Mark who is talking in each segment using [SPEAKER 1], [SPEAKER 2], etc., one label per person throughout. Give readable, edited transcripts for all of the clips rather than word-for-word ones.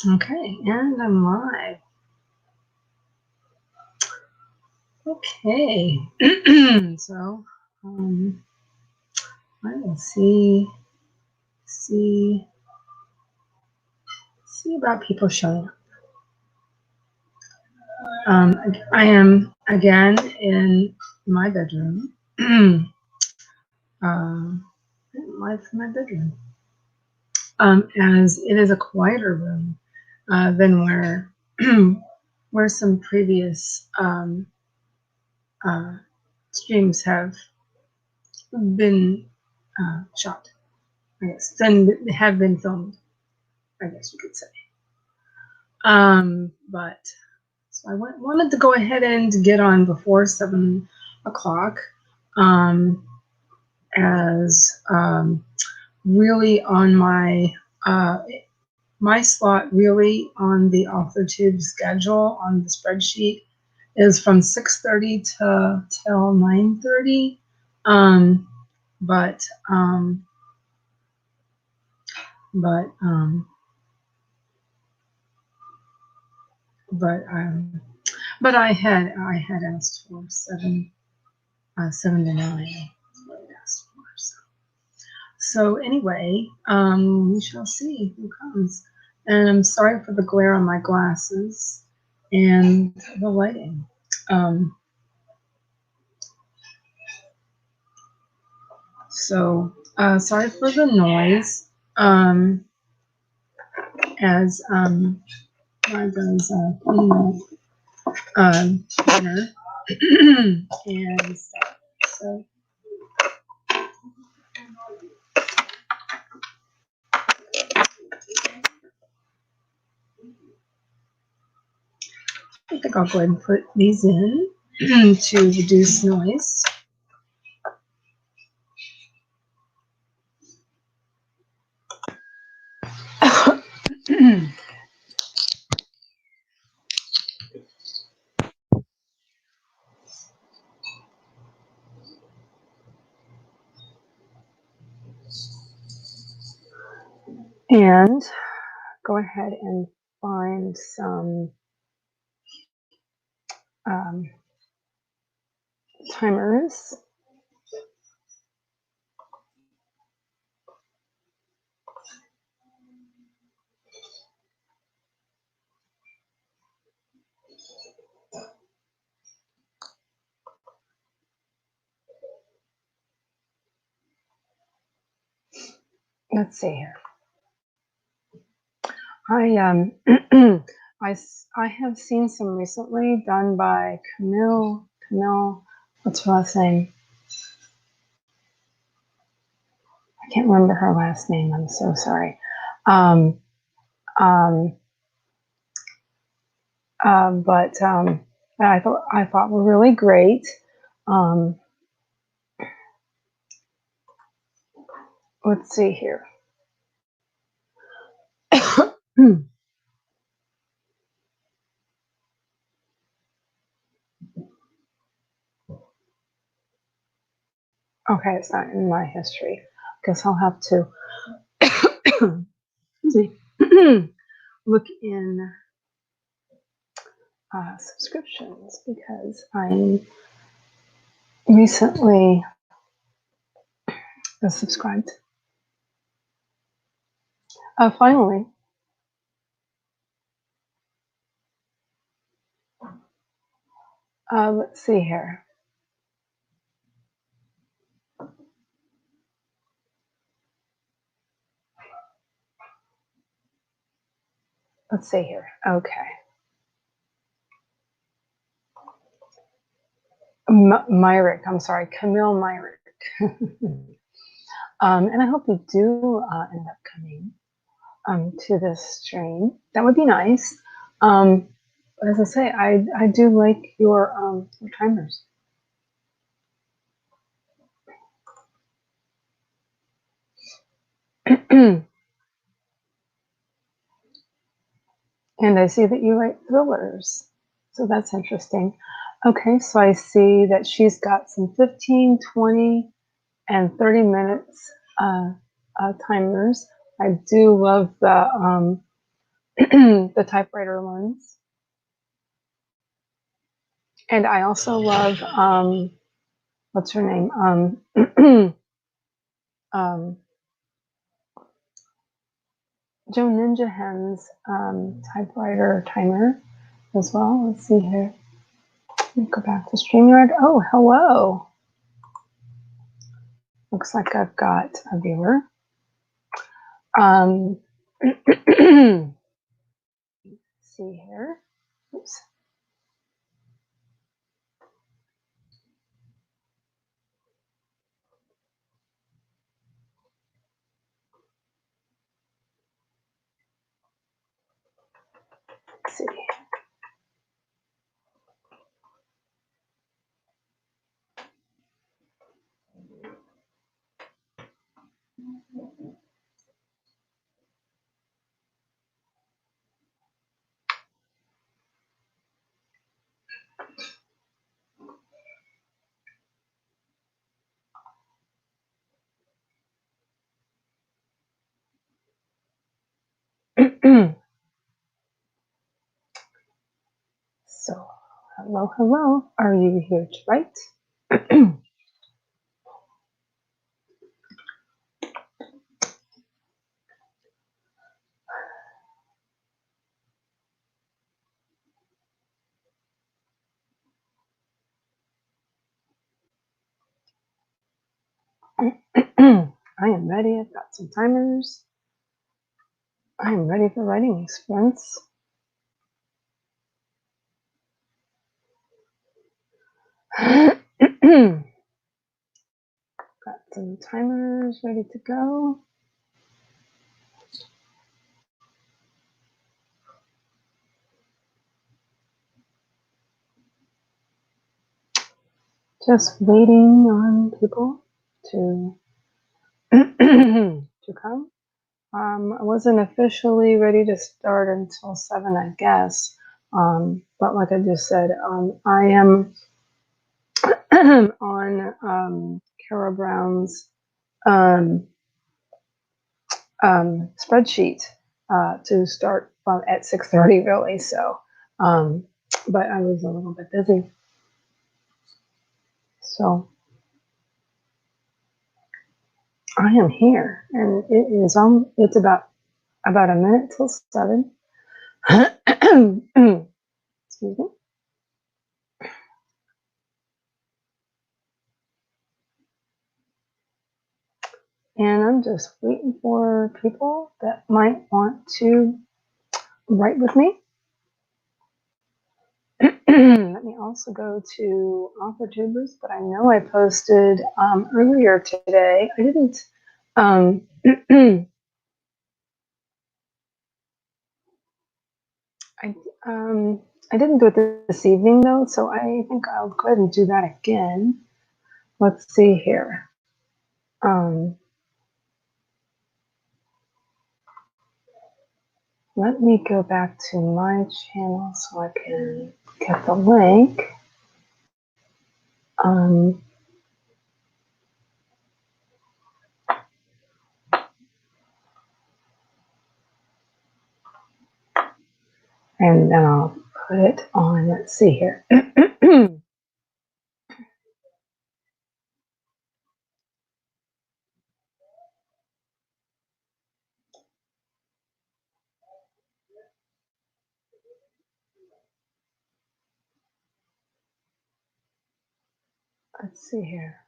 [SPEAKER 1] Okay, and I'm live. Okay, so let's see about people showing up. I am again in my bedroom. Live from my bedroom. As it is a quieter room than where some previous streams have been shot. I guess then have been filmed. I guess you could say. But so I wanted to go ahead and get on before 7 o'clock, as really on my slot really on the AuthorTube schedule on the spreadsheet is from 6:30 to till 9:30. Um, but um, but um, but um, but I had asked for 7 to 9. That's what I asked for. So anyway, we shall see who comes. And I'm sorry for the glare on my glasses and the lighting. Sorry for the noise. As I was cleaning dinner and so. I think I'll go ahead and put these in to reduce noise. And go ahead and find some timers. Let's see here. I I have seen some recently done by Camille. What's her last name? I can't remember her last name. I'm so sorry. But I thought were really great. Let's see here. Okay, it's not in my history. Guess I'll have to look in subscriptions because I recently subscribed. Finally. Let's see here. Let's see here. Okay. Myrick, I'm sorry, Camille Myrick. And I hope you do end up coming to this stream. That would be nice. But as I say, I do like your timers. And I see that you write thrillers. So that's interesting. Okay, so I see that she's got some 15, 20, and 30 minutes timers. I do love the the typewriter ones. And I also love, what's her name? Joe Ninja Hen's typewriter timer as well. Let's see here. Let me go back to StreamYard. Oh, hello. Looks like I've got a viewer. See here. Oops. Let's see. So, hello. Are you here to write? I am ready. I've got some timers. I am ready for writing experience. Got some timers ready to go. Just waiting on people to to come. I wasn't officially ready to start until 7, I guess. But like I just said, I am on Kara Brown's spreadsheet to start at 6:30, really. So, but I was a little bit busy. So I am here, and it is it's about a minute till 7. Excuse me. And I'm just waiting for people that might want to write with me. Let me also go to authortubers, but I know I posted earlier today. I didn't. I didn't do it this evening though, so I think I'll go ahead and do that again. Let's see here. Let me go back to my channel so I can get the link. And then I'll put it on, let's see here. Let's see here.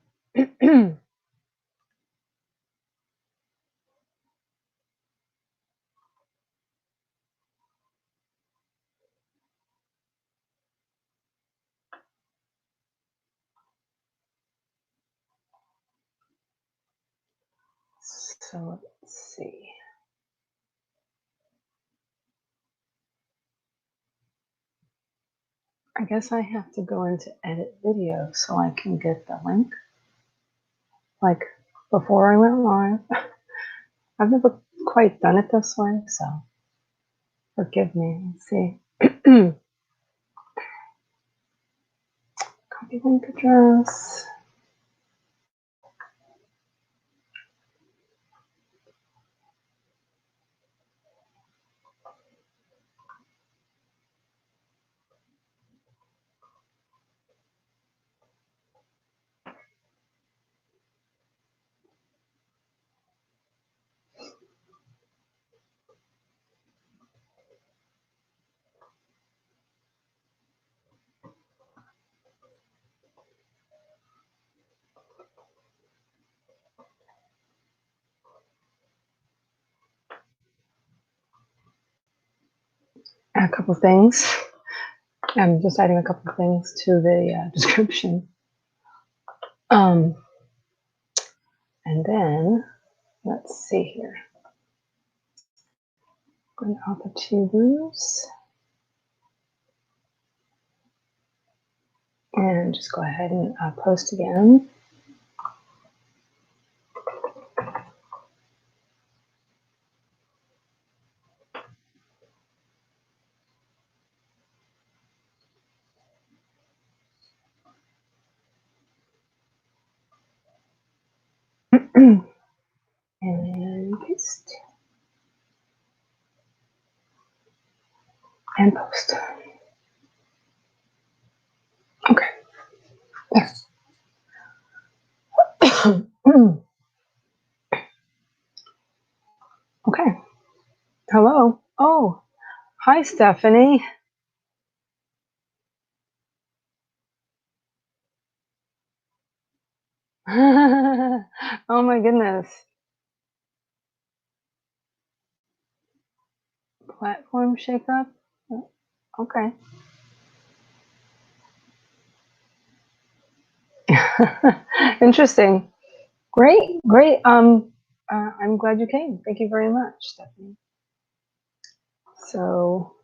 [SPEAKER 1] So let's see. I guess I have to go into edit video so I can get the link. Like before I went live. I've never quite done it this way, so forgive me. Let's see. Copy link address. a couple of things. I'm just adding a couple of things to the description. And then let's see here. Go to authortubers and just go ahead and post again. And paste and post. Okay. There. Okay. Hello. Oh, hi, Stephanie. Oh my goodness. Platform shakeup. Okay. Interesting. Great, great. I'm glad you came. Thank you very much, Stephanie. So,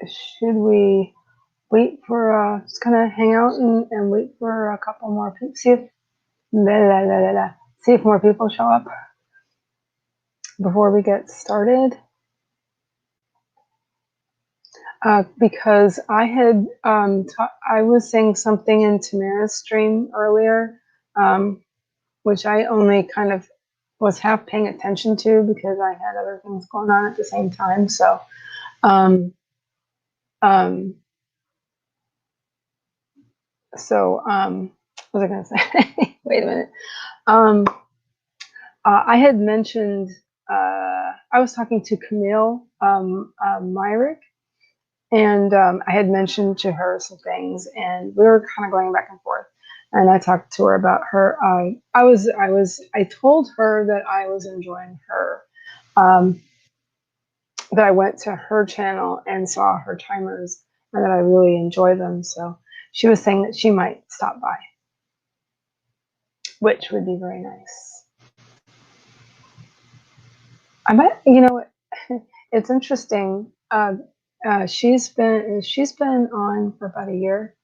[SPEAKER 1] should we wait for just kind of hang out and wait for a couple more people? See if see if more people show up before we get started. Because I had I was saying something in Tamara's stream earlier, which I only kind of was half paying attention to because I had other things going on at the same time. So, what was I going to say? Wait a minute. I had mentioned I was talking to Camille Myrick, and I had mentioned to her some things, and we were kind of going back and forth. And I talked to her about her. I told her that I was enjoying her. That I went to her channel and saw her timers, and that I really enjoy them. So she was saying that she might stop by, which would be very nice. I bet, it's interesting. She's been on for about a year,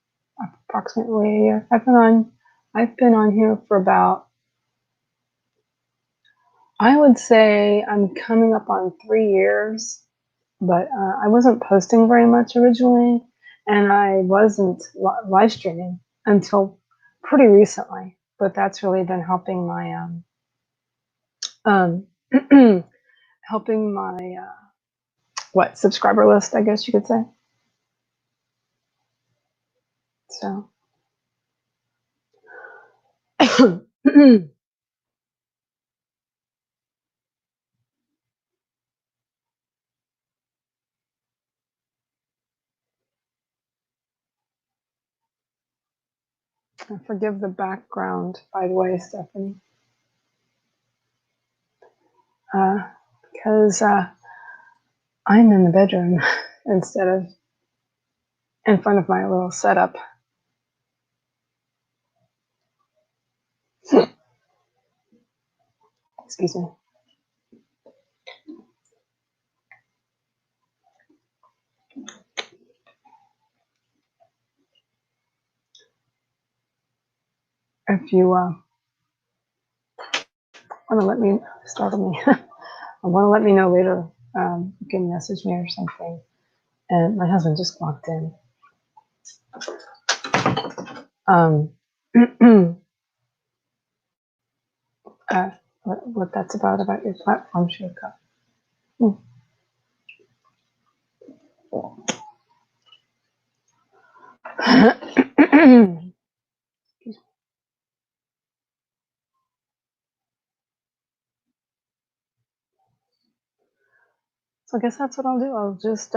[SPEAKER 1] approximately a year. I've been on here for about, I would say I'm coming up on 3 years, but I wasn't posting very much originally, and I wasn't live streaming until pretty recently. But that's really been helping my helping my subscriber list, I guess you could say. So. Forgive the background, by the way, Stephanie. Because I'm in the bedroom instead of in front of my little setup. Excuse me. If you want to let me startle me, I want to let me know later. You can message me or something. And my husband just walked in. What that's about your platform shakeup. So I guess that's what I'll do. I'll just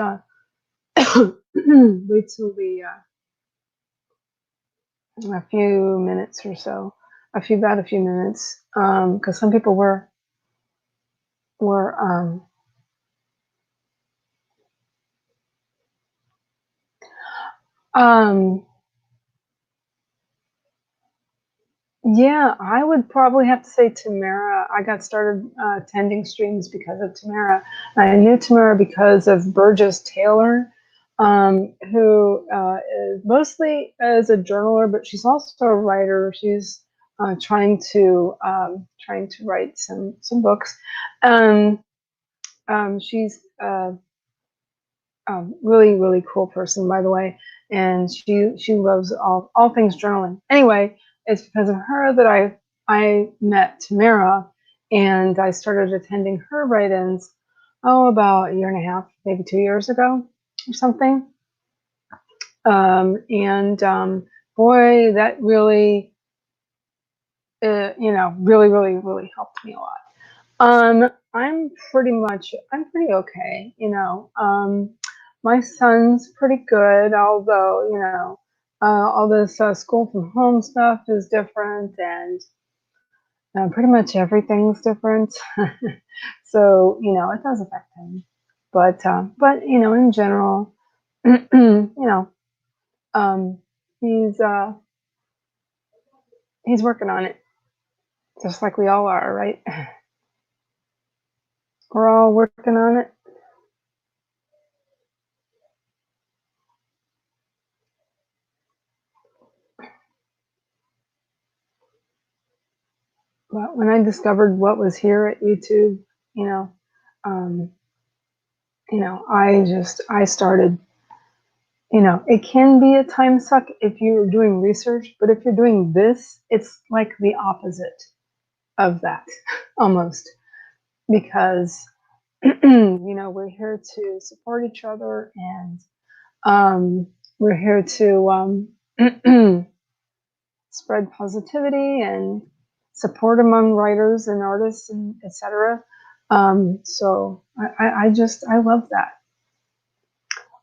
[SPEAKER 1] wait till we a few minutes or so, about a few minutes, because some people were Um, yeah, I would probably have to say Tamara. I got started attending streams because of Tamara. I knew Tamara because of Burgess Taylor, who is mostly as a journaler, but she's also a writer. She's trying to write some books. She's really really cool person, by the way, and she loves all things journaling. Anyway, it's because of her that I met Tamara, and I started attending her write-ins about a year and a half, maybe 2 years ago or something. And boy, that really really helped me a lot. I'm pretty okay, you know. My son's pretty good, although, all this school from home stuff is different, and pretty much everything's different. So, it does affect him. But in general, um, he's he's working on it, just like we all are, right? We're all working on it. But when I discovered what was here at YouTube, you know, um, I started, it can be a time suck if you're doing research, but if you're doing this, it's like the opposite of that almost, because, we're here to support each other, and we're here to spread positivity and support among writers and artists and etc. So I love that.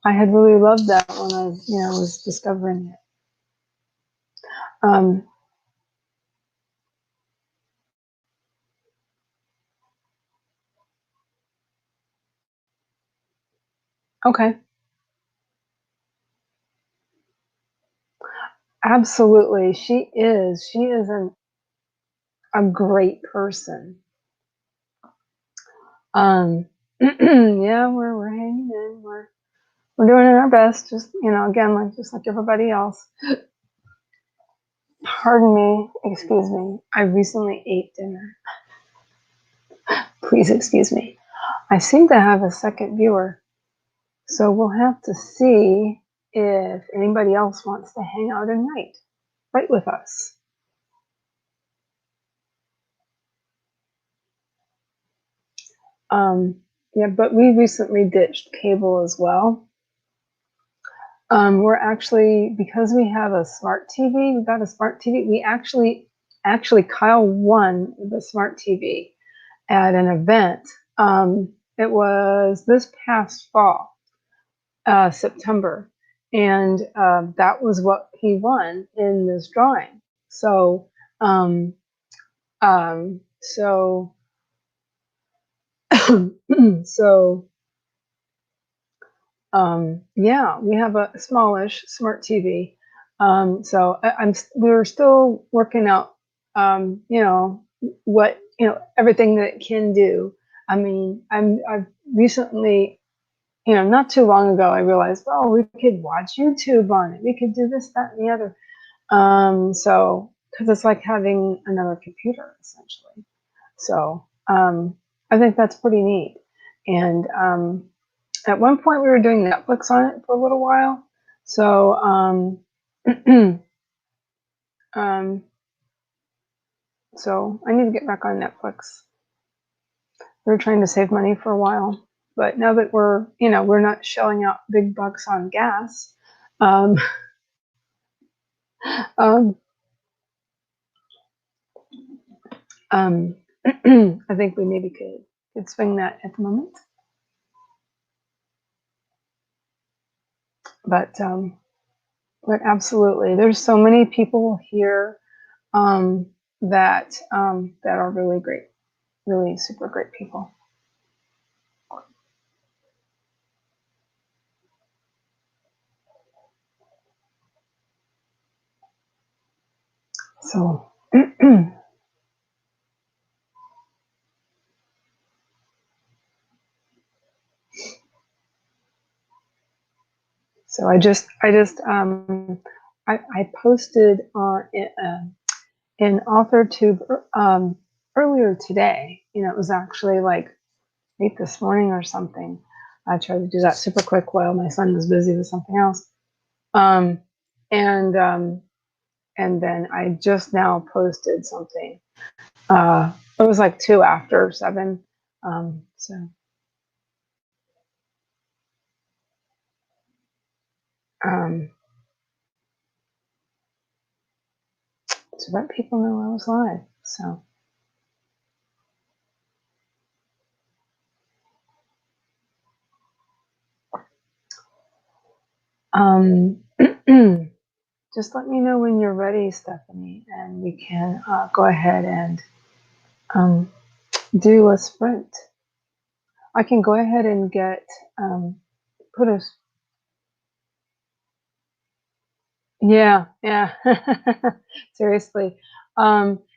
[SPEAKER 1] I had really loved that when I was discovering it. Um, okay, absolutely. She is a great person. Yeah, we're hanging in. We're doing our best. Just again, just like everybody else. Pardon me, excuse me. I recently ate dinner. Please excuse me. I seem to have a second viewer, so we'll have to see if anybody else wants to hang out and write with us. Yeah, but we recently ditched cable as well. We're actually, because we have a smart TV, we got a smart TV. We actually Kyle won the smart TV at an event. It was this past fall, September, and that was what he won in this drawing. So, so, so, yeah, we have a smallish smart TV. So we're still working out, what, everything that it can do. I mean, I've recently, not too long ago, I realized, well, we could watch YouTube on it. We could do this, that, and the other. So, because it's like having another computer, essentially. So, I think that's pretty neat. And at one point, we were doing Netflix on it for a little while. So, um, so I need to get back on Netflix. We were trying to save money for a while, but now that we're not shelling out big bucks on gas, um, um, um, I think we maybe could swing that at the moment. But absolutely, there's so many people here that are really great, really super great people. So, so I posted on in AuthorTube earlier today. You know, it was actually like late this morning or something. I tried to do that super quick while my son was busy with something else. Um, and um, and then I just now posted something. It was like 2 after 7. So 'Let people know I was live. So just let me know when you're ready, Stephanie, and we can go ahead and um, do a sprint. I can go ahead and get put a yeah. Seriously.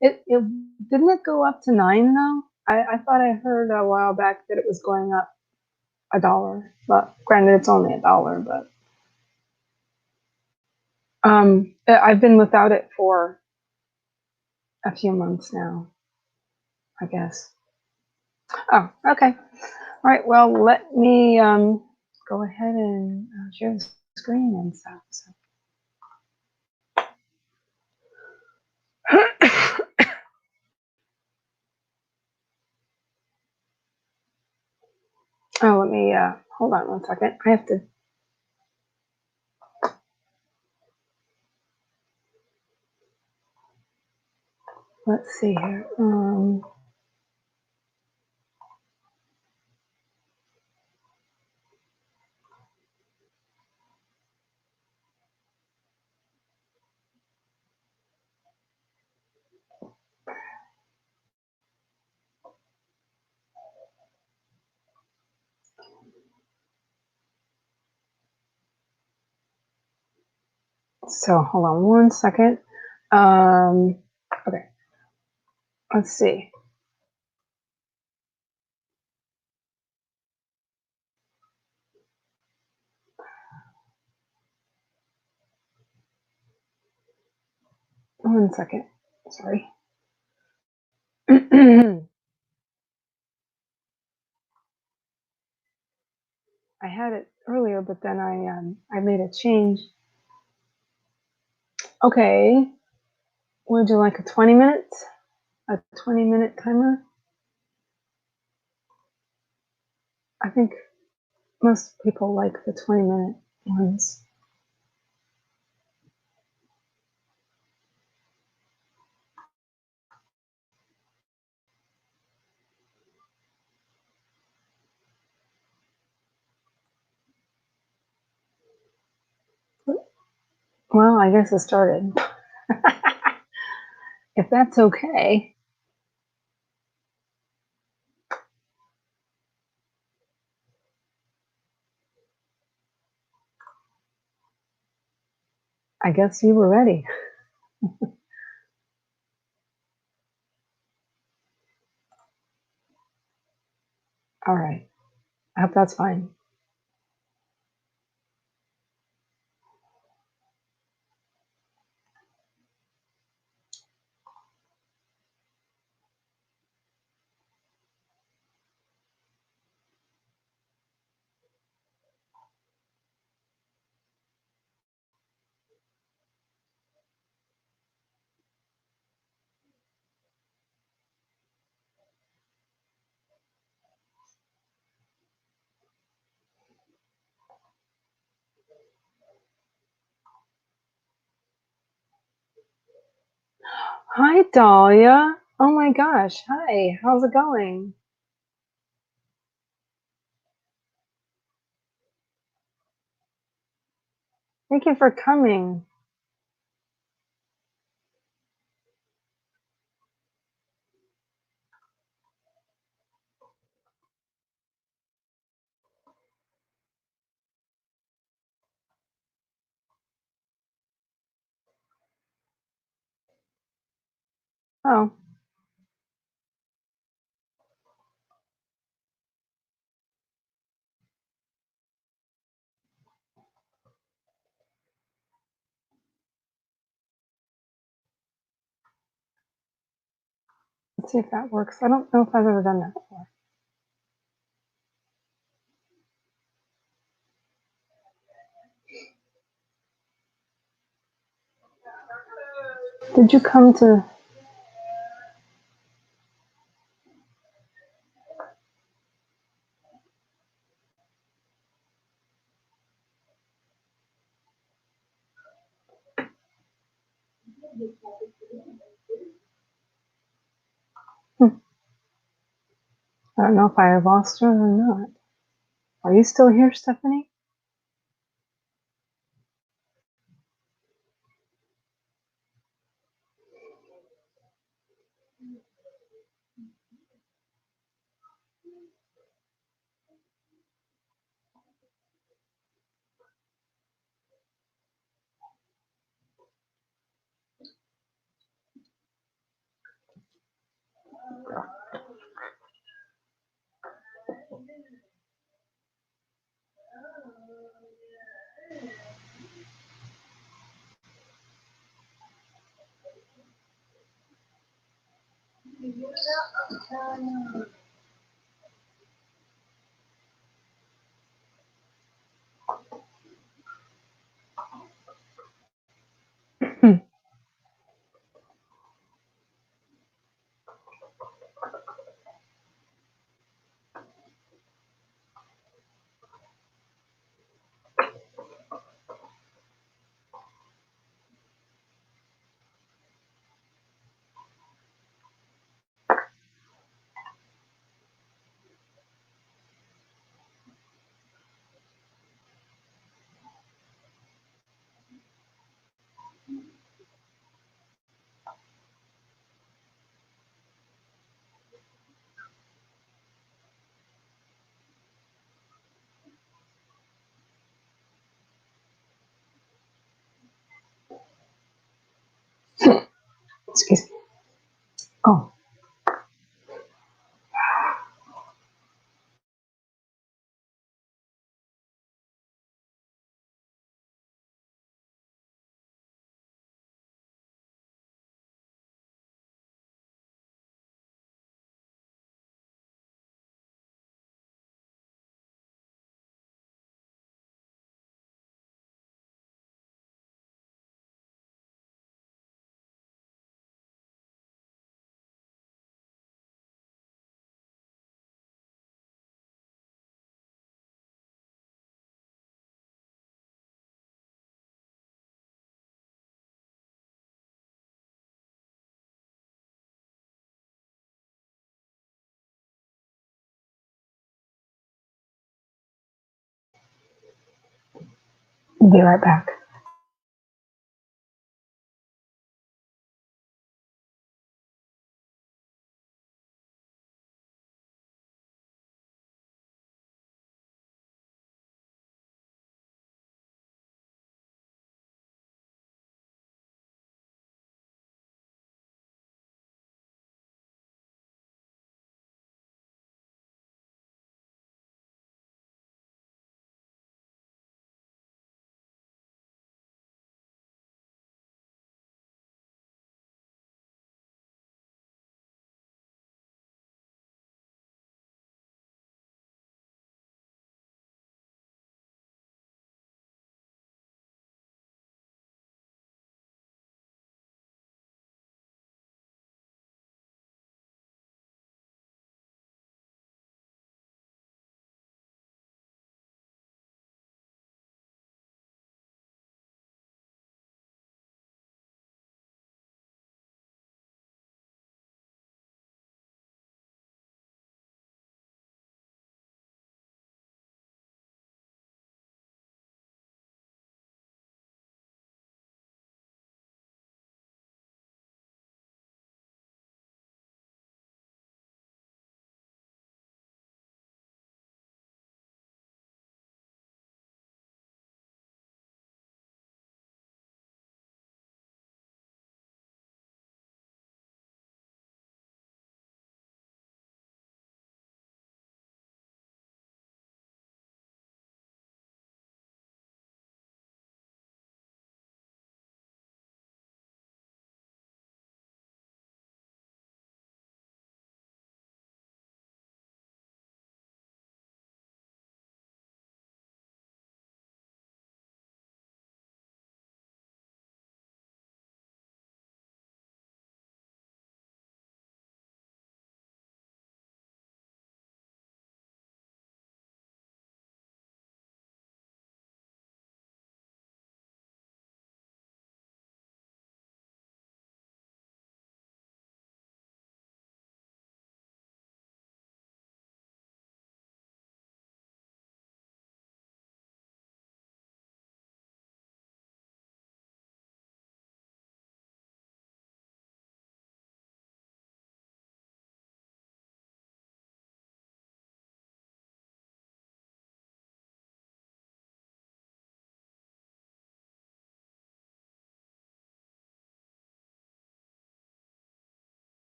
[SPEAKER 1] It didn't it go up to 9 though? I thought I heard a while back that it was going up $1, but granted it's only $1, but I've been without it for a few months now, I guess. Oh, okay. All right. Well, let me go ahead and share the screen and stuff. So. Oh, let me hold on 1 second. I have to. Let's see here. So hold on 1 second. Okay. Let's see. One second. Sorry. I had it earlier, but then I made a change. Okay. Would you like a 20 minutes? A 20-minute timer? I think most people like the 20-minute ones. Well, I guess it started. If that's okay. I guess you were ready. All right. I hope that's fine. Hi, Dahlia. Oh my gosh. Hi. How's it going? Thank you for coming. Oh. Let's see if that works. I don't know if I've ever done that before. Did you come to... I don't know if I lost her or not. Are you still here, Stephanie? Excuse me. Oh. I'll be right back.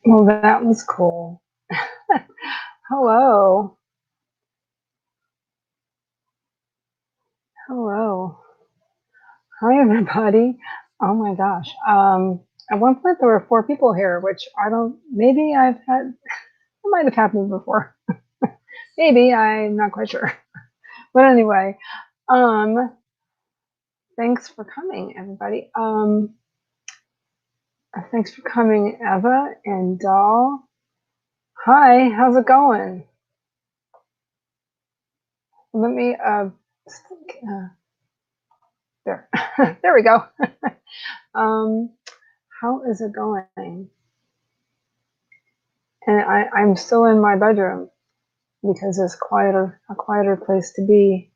[SPEAKER 1] Well, that was cool. Hello. Hello. Hi, everybody. Oh my gosh. At one point there were 4 people here, which I don't, maybe it might have happened before. Maybe, I'm not quite sure. But anyway, um, thanks for coming, everybody. Thanks for coming, Eva and Doll. Hi, how's it going? Let me, there, there we go. How is it going? And I'm still in my bedroom because it's a quieter place to be.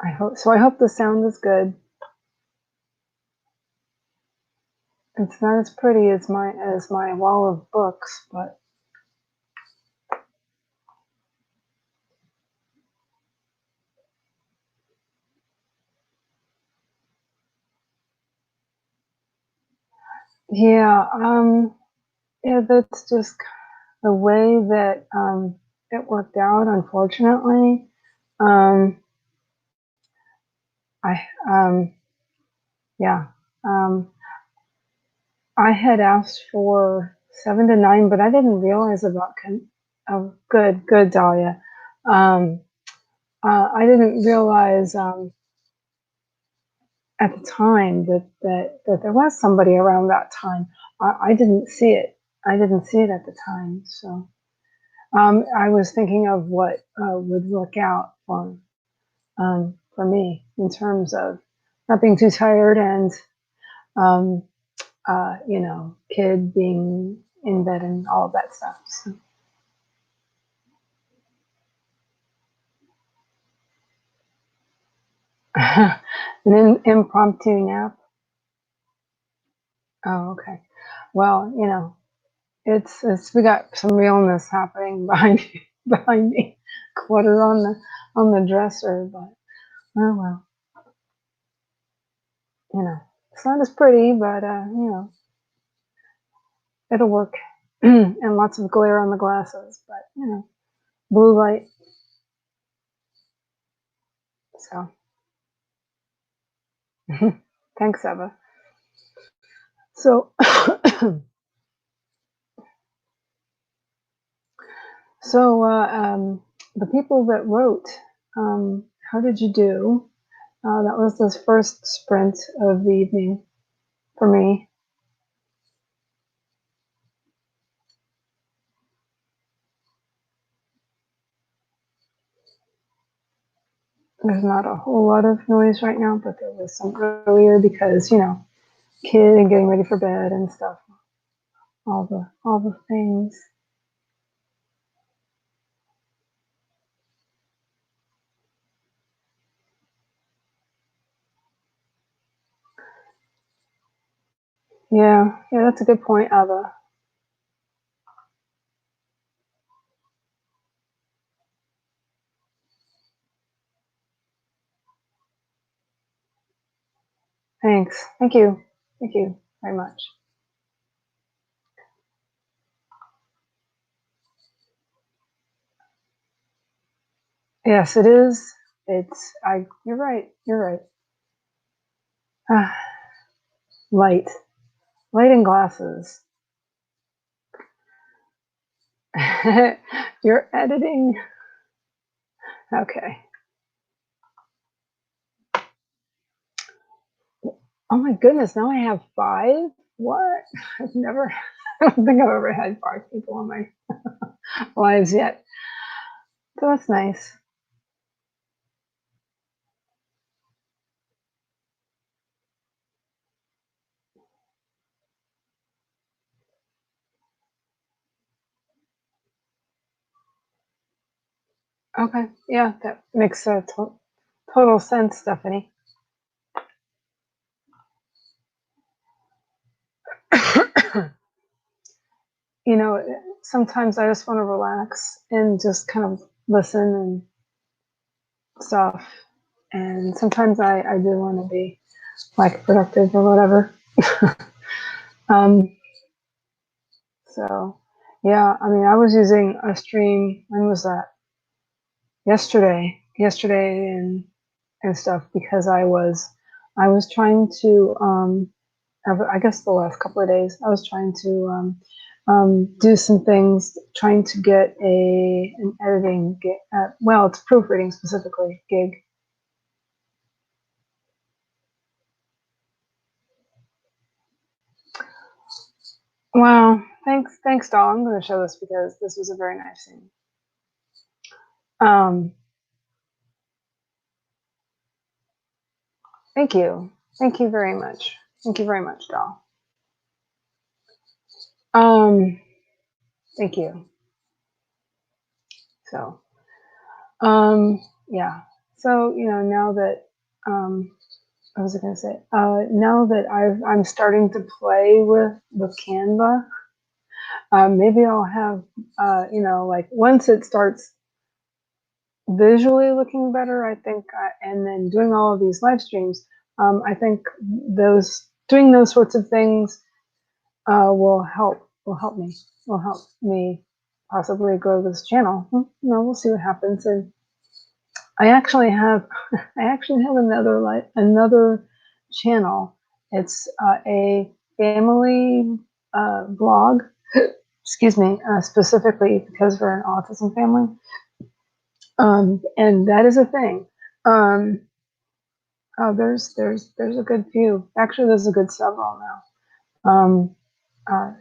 [SPEAKER 1] I hope the sound is good. It's not as pretty as my wall of books, but yeah, yeah, that's just the way that it worked out, unfortunately. Um, I yeah, um, I had asked for 7 to 9, but I didn't realize about oh, good, Dahlia. Um, I didn't realize at the time that there was somebody around that time. I didn't see it. I didn't see it at the time. So I was thinking of what would work out for me in terms of not being too tired and um, kid being in bed and all of that stuff. So. An impromptu nap. Oh, okay. Well, it's we got some realness happening behind me, clutter on the dresser, but oh well, it's not as pretty, but it'll work. And lots of glare on the glasses, but blue light. So thanks, Eva. So so the people that wrote, how did you do? That was this first sprint of the evening for me. There's not a whole lot of noise right now, but there was some earlier because, kid and getting ready for bed and stuff. All the things. Yeah, that's a good point, Ava. Thanks. Thank you. Thank you very much. Yes, it is. You're right. You're right. Ah, light. Light and glasses. You're editing. Okay. Oh my goodness, now I have 5? What? I've never, I don't think I've ever had 5 people in my lives yet. So that's nice. Okay, yeah, that makes total sense, Stephanie. Sometimes I just want to relax and just kind of listen and stuff. And sometimes I do want to be like productive or whatever. um, So, yeah, I mean, I was using a stream. When was that? Yesterday, and stuff because I was trying to I guess the last couple of days I was trying to do some things, trying to get an editing gig. Well, it's proofreading specifically gig. Wow, thanks, doll. I'm going to show this because this was a very nice scene. Thank you very much. Thank you very much, doll. Thank you. So, yeah. So now that what was I going to say? Now that I'm starting to play with Canva, maybe I'll have like once it starts visually looking better, I think, and then doing all of these live streams, I think doing those sorts of things will help me possibly grow this channel. We'll see what happens. And I actually have another channel. It's a family blog. Excuse me, specifically because we're an autism family, and that is a thing. Oh, there's a good few. Actually, there's a good several now.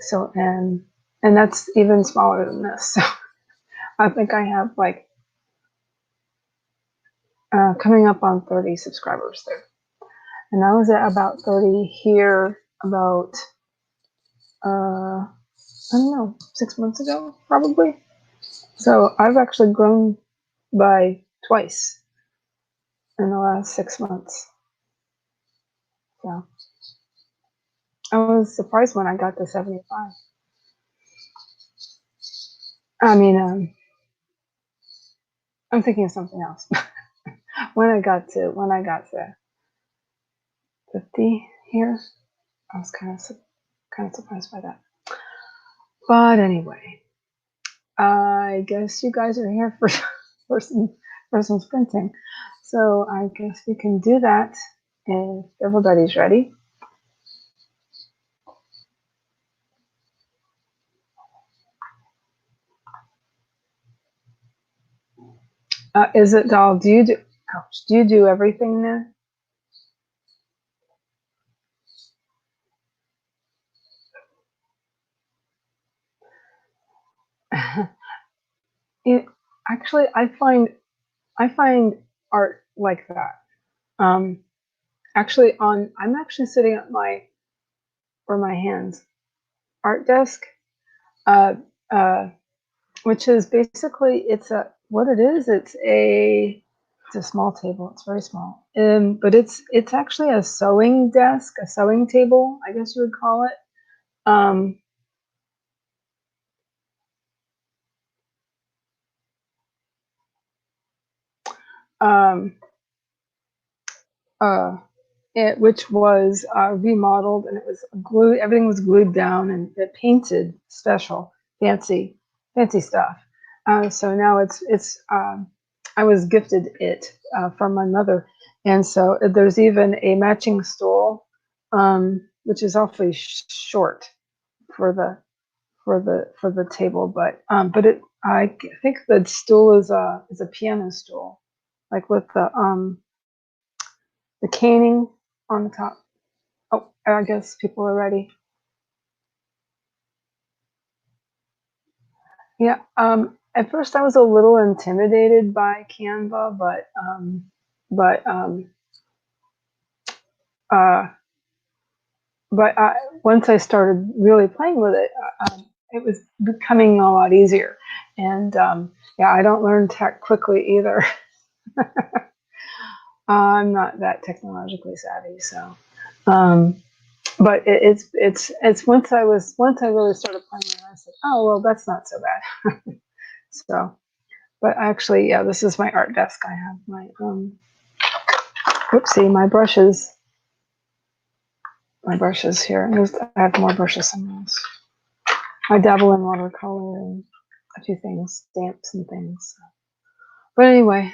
[SPEAKER 1] So and that's even smaller than this. So I think I have like coming up on 30 subscribers there. And I was at about 30 here about, I don't know, 6 months ago, probably. So I've actually grown by twice in the last 6 months. So I was surprised when I got to 75. I mean, I'm thinking of something else. when I got to 50 here, I was kind of surprised by that. But anyway, I guess you guys are here for some sprinting. So I guess we can do that if everybody's ready. Is it, doll? Do you do everything there? Actually, I find art like that. Actually, I'm actually sitting at my hands art desk, uh, uh, which is basically it's a small table. It's very small, but it's actually a sewing desk, a sewing table, I guess you would call it. Um, um, which was remodeled, and it was glued. Everything was glued down and painted special, fancy stuff. So now it's. I was gifted it from my mother, and so there's even a matching stool, which is awfully short for the table, but I think the stool is a piano stool, like with the caning on the top. Oh, I guess people are ready. Yeah. At first, I was a little intimidated by Canva, uh, but once I started really playing with it, it was becoming a lot easier. And yeah, I don't learn tech quickly either. I'm not that technologically savvy, so. But it's once I really started playing with it, I said, oh well, that's not so bad. So, but actually, yeah, this is my art desk. I have my whoopsie, my brushes here. I have more brushes somewhere else. I dabble in watercolor and a few things, stamps and things. But anyway,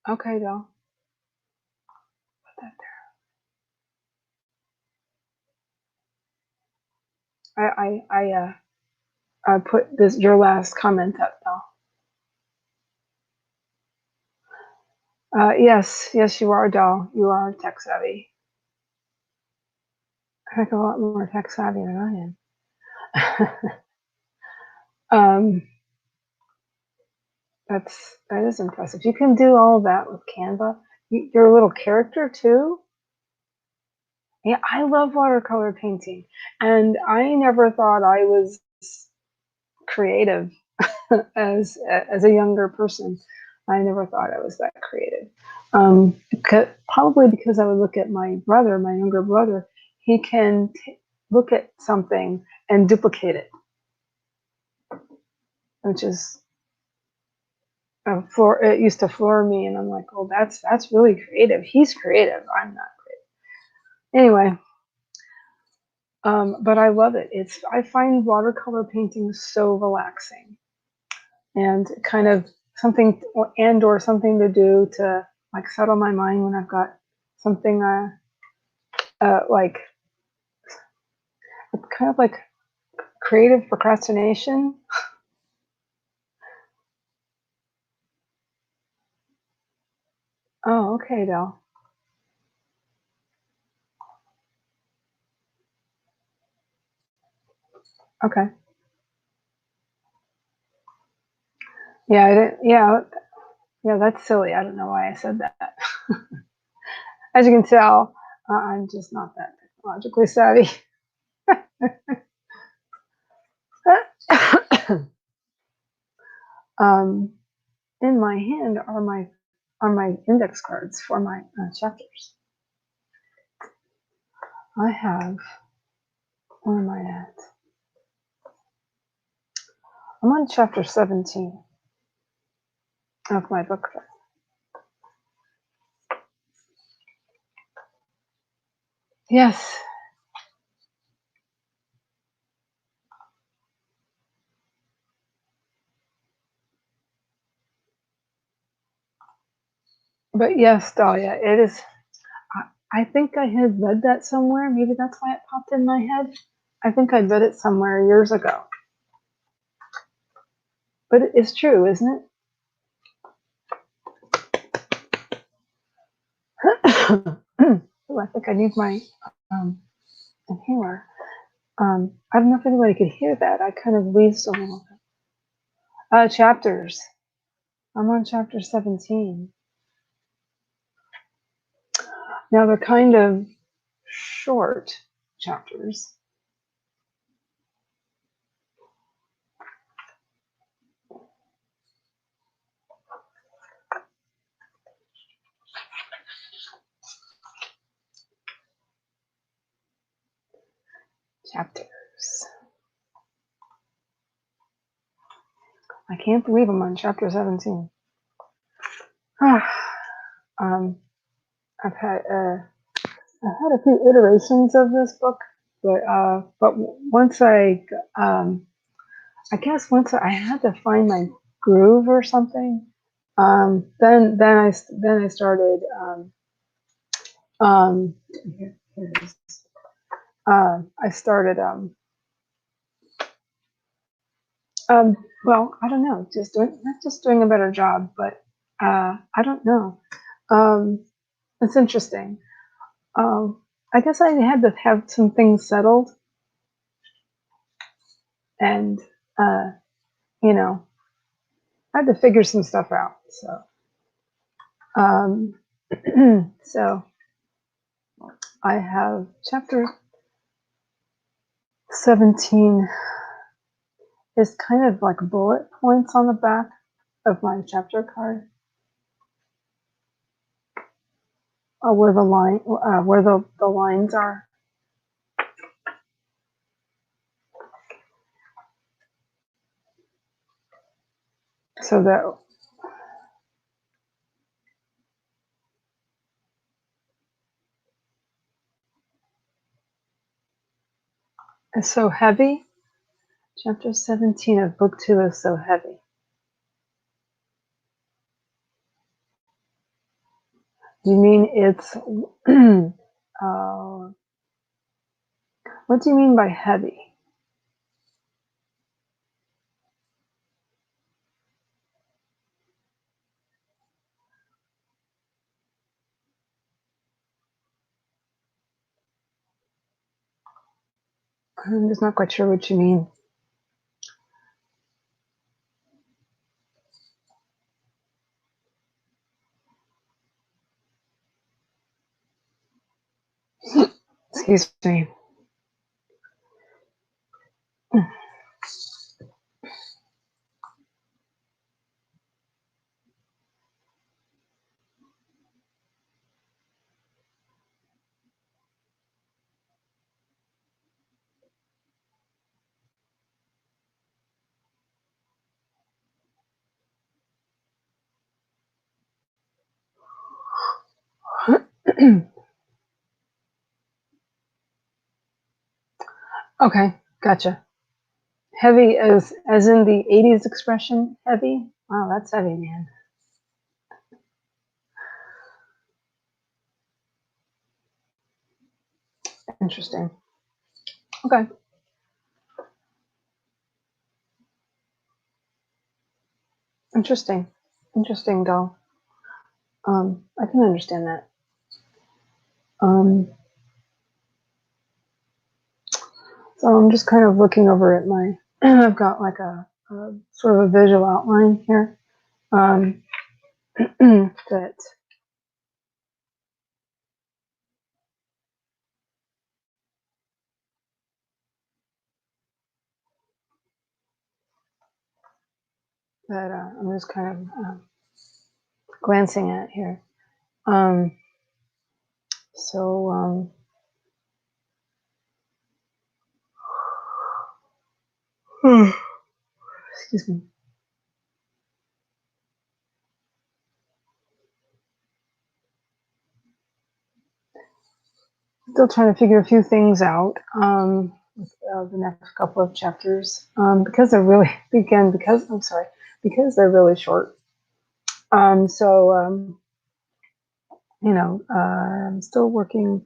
[SPEAKER 1] okay, doll. Put that there. I put this your last comment up, doll. Yes, you are, doll. You are tech savvy. A heck of a lot more tech savvy than I am. That is impressive. You can do all that with Canva. Your little character too. Yeah, I love watercolor painting, and I never thought I was creative as a younger person. I never thought I was that creative. Probably because I would look at my brother, my younger brother. He can look at something and duplicate it, which is it used to floor me, and I'm like, oh, that's really creative. He's creative. I'm not creative. Anyway, but I love it. I find watercolor painting so relaxing and kind of something or something to do to like settle my mind when I've got something like kind of like creative procrastination. Oh, okay, Del. Okay. Yeah, I didn't, yeah, that's silly. I don't know why I said that. As you can tell, I'm just not that technologically savvy. In my hand are my index cards for my chapters. I have, where am I at? I'm on chapter 17 of my book. Yes. But yes, Dahlia, it is. I think I had read that somewhere. Maybe that's why it popped in my head. I think I read it somewhere years ago. But it is true, isn't it? Oh, I think I need my inhaler. I don't know if anybody could hear that. I kind of wheezed a little bit. Chapters. I'm on chapter 17. Now they're kind of short chapters. Chapters. I can't believe I'm on chapter 17. I've had a few iterations of this book, but once I guess once I had to find my groove or something. Then I started. Here it is. I started. Well, I don't know. Not just doing a better job, but I don't know. It's interesting. I guess I had to have some things settled, and uh, you know, I had to figure some stuff out. So, so I have chapter 17 is kind of like bullet points on the back of my chapter card, where the lines are. So that, It's so heavy. Chapter 17 of book 2 is so heavy. Do you mean it's what do you mean by heavy? I'm just not quite sure what you mean. Excuse me. Okay, gotcha. Heavy as in the 80s expression, heavy? Wow, that's heavy, man. Interesting. Okay. Interesting. Interesting, doll. I can understand that. So I'm just kind of looking over at my, I've got like a sort of a visual outline here that I'm just kind of glancing at here. So excuse me. Still trying to figure a few things out with the next couple of chapters because they're really because they're really short. I'm still working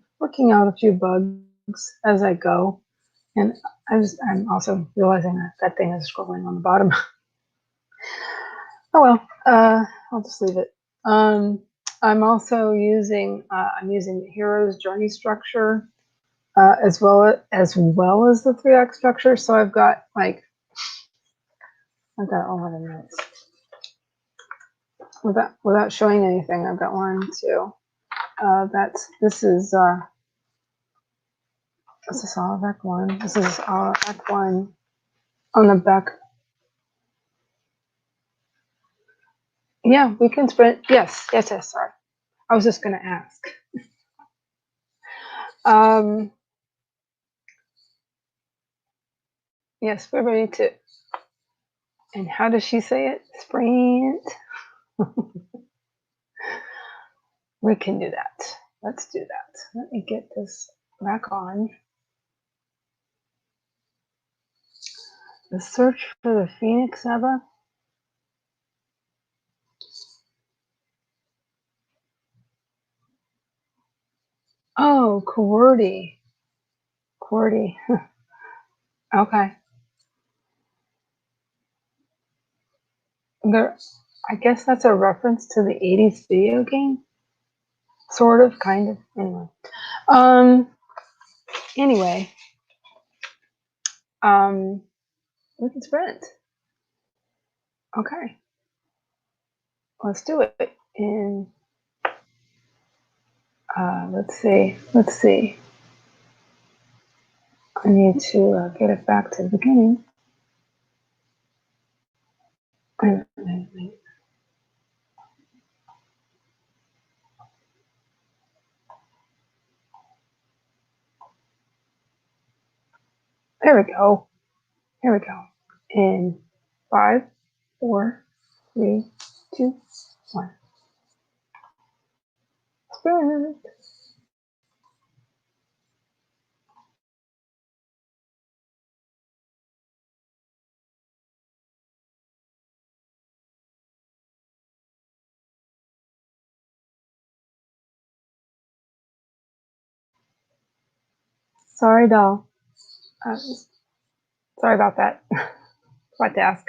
[SPEAKER 1] out a few bugs as I go, and I'm also realizing that thing is scrolling on the bottom. Oh well, I'll just leave it. I'm also using the hero's journey structure as well as the 3-act structure. So I've got all of the notes without showing anything. I've got 1, 2. This is all of Act 1. This is all Act 1 on the back. Yeah, we can sprint. Yes. Sorry, I was just going to ask. Yes, we're ready to. And how does she say it? Sprint. We can do that. Let's do that. Let me get this back on. The search for the Phoenix Eva. Oh, QWERTY. QWERTY. Okay. I guess that's a reference to the 80s video game. Sort of, kind of. Anyway. We can sprint. Okay. Let's do it. And let's see. I need to get it back to the beginning. There we go. Here we go. In 5, 4, 3, 2, 1. Sprint.
[SPEAKER 2] Sorry, doll. Sorry about that. What to ask?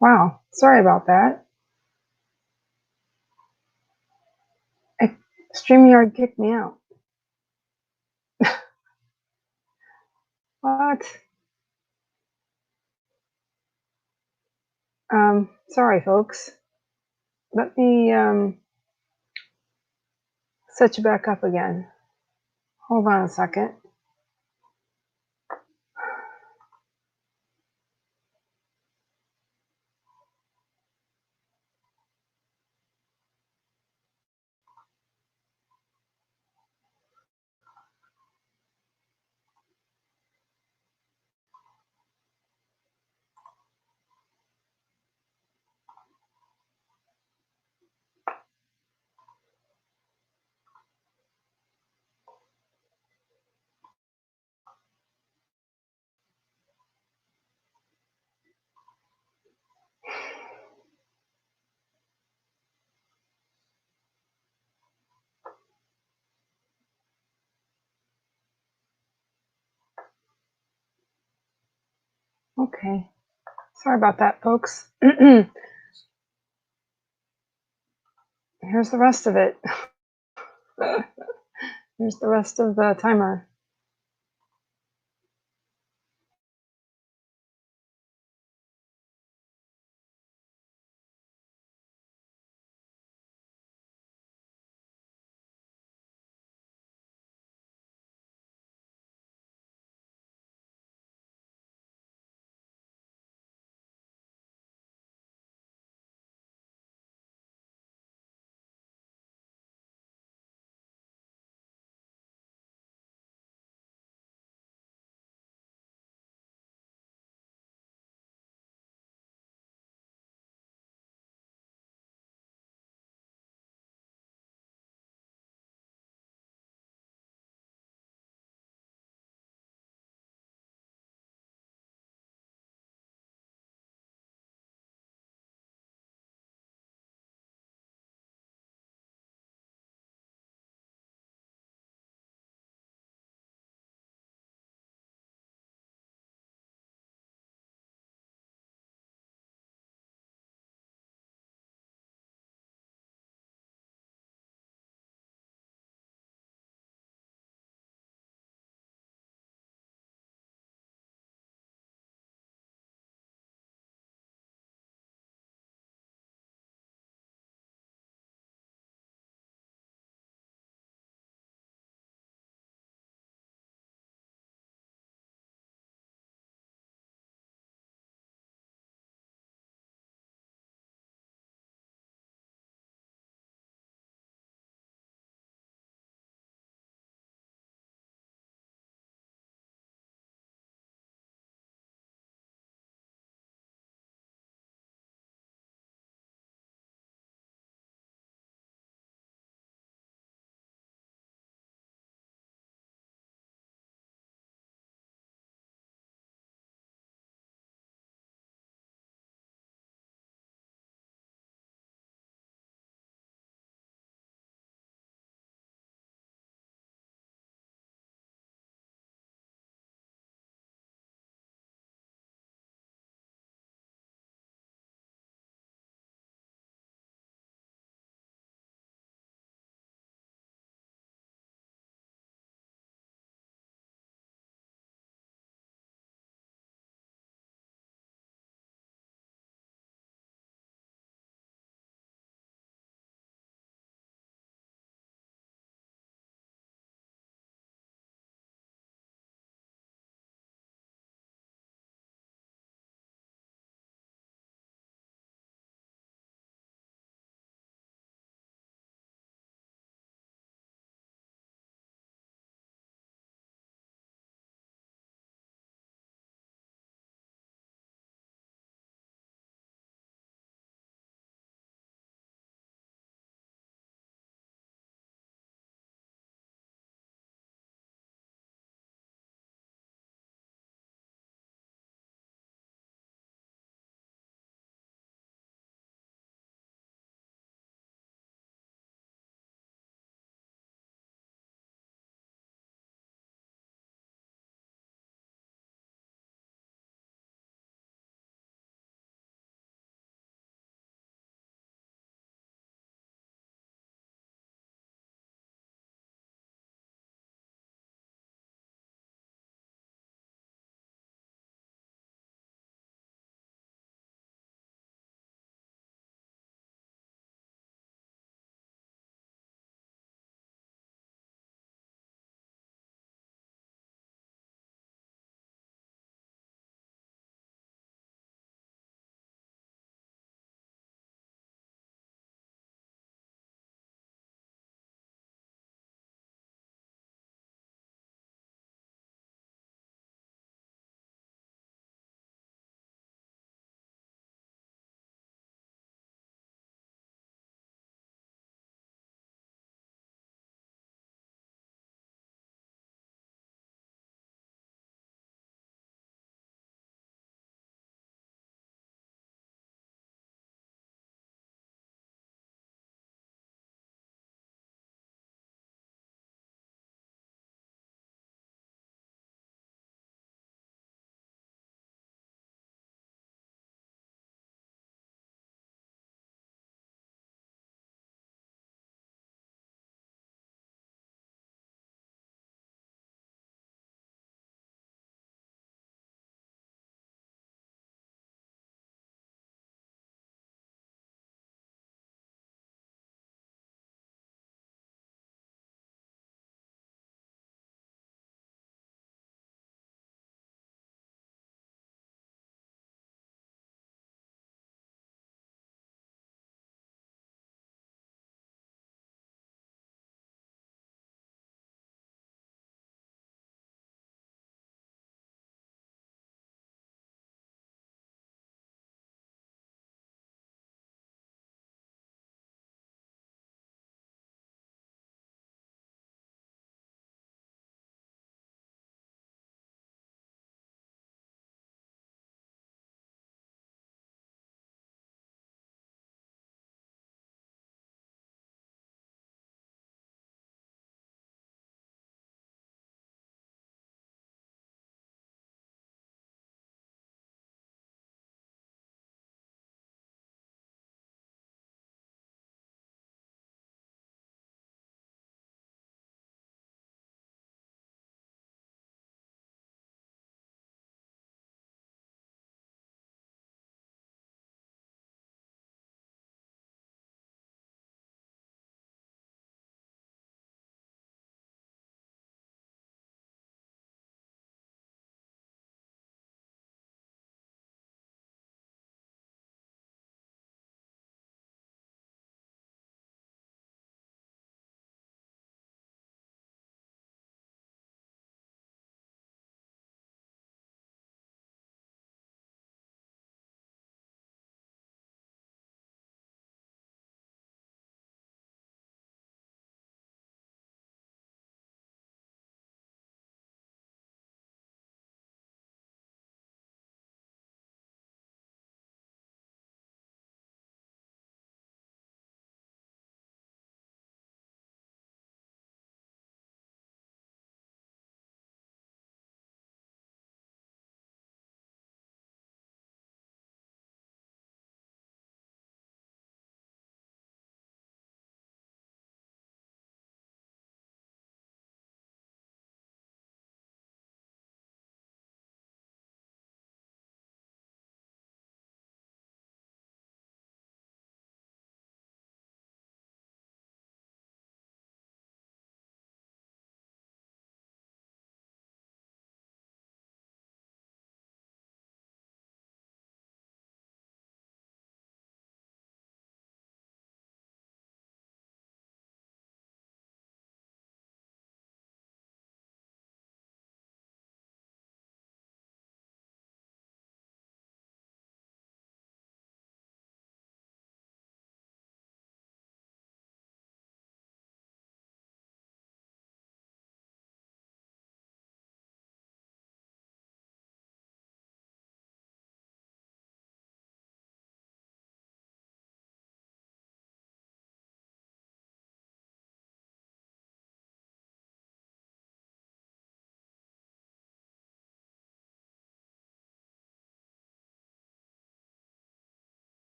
[SPEAKER 2] Wow, sorry about that. StreamYard kicked me out. What? Sorry, folks. Let me set you back up again. Hold on a second. Okay. Sorry about that, folks. Here's the rest of it. Here's the rest of the timer.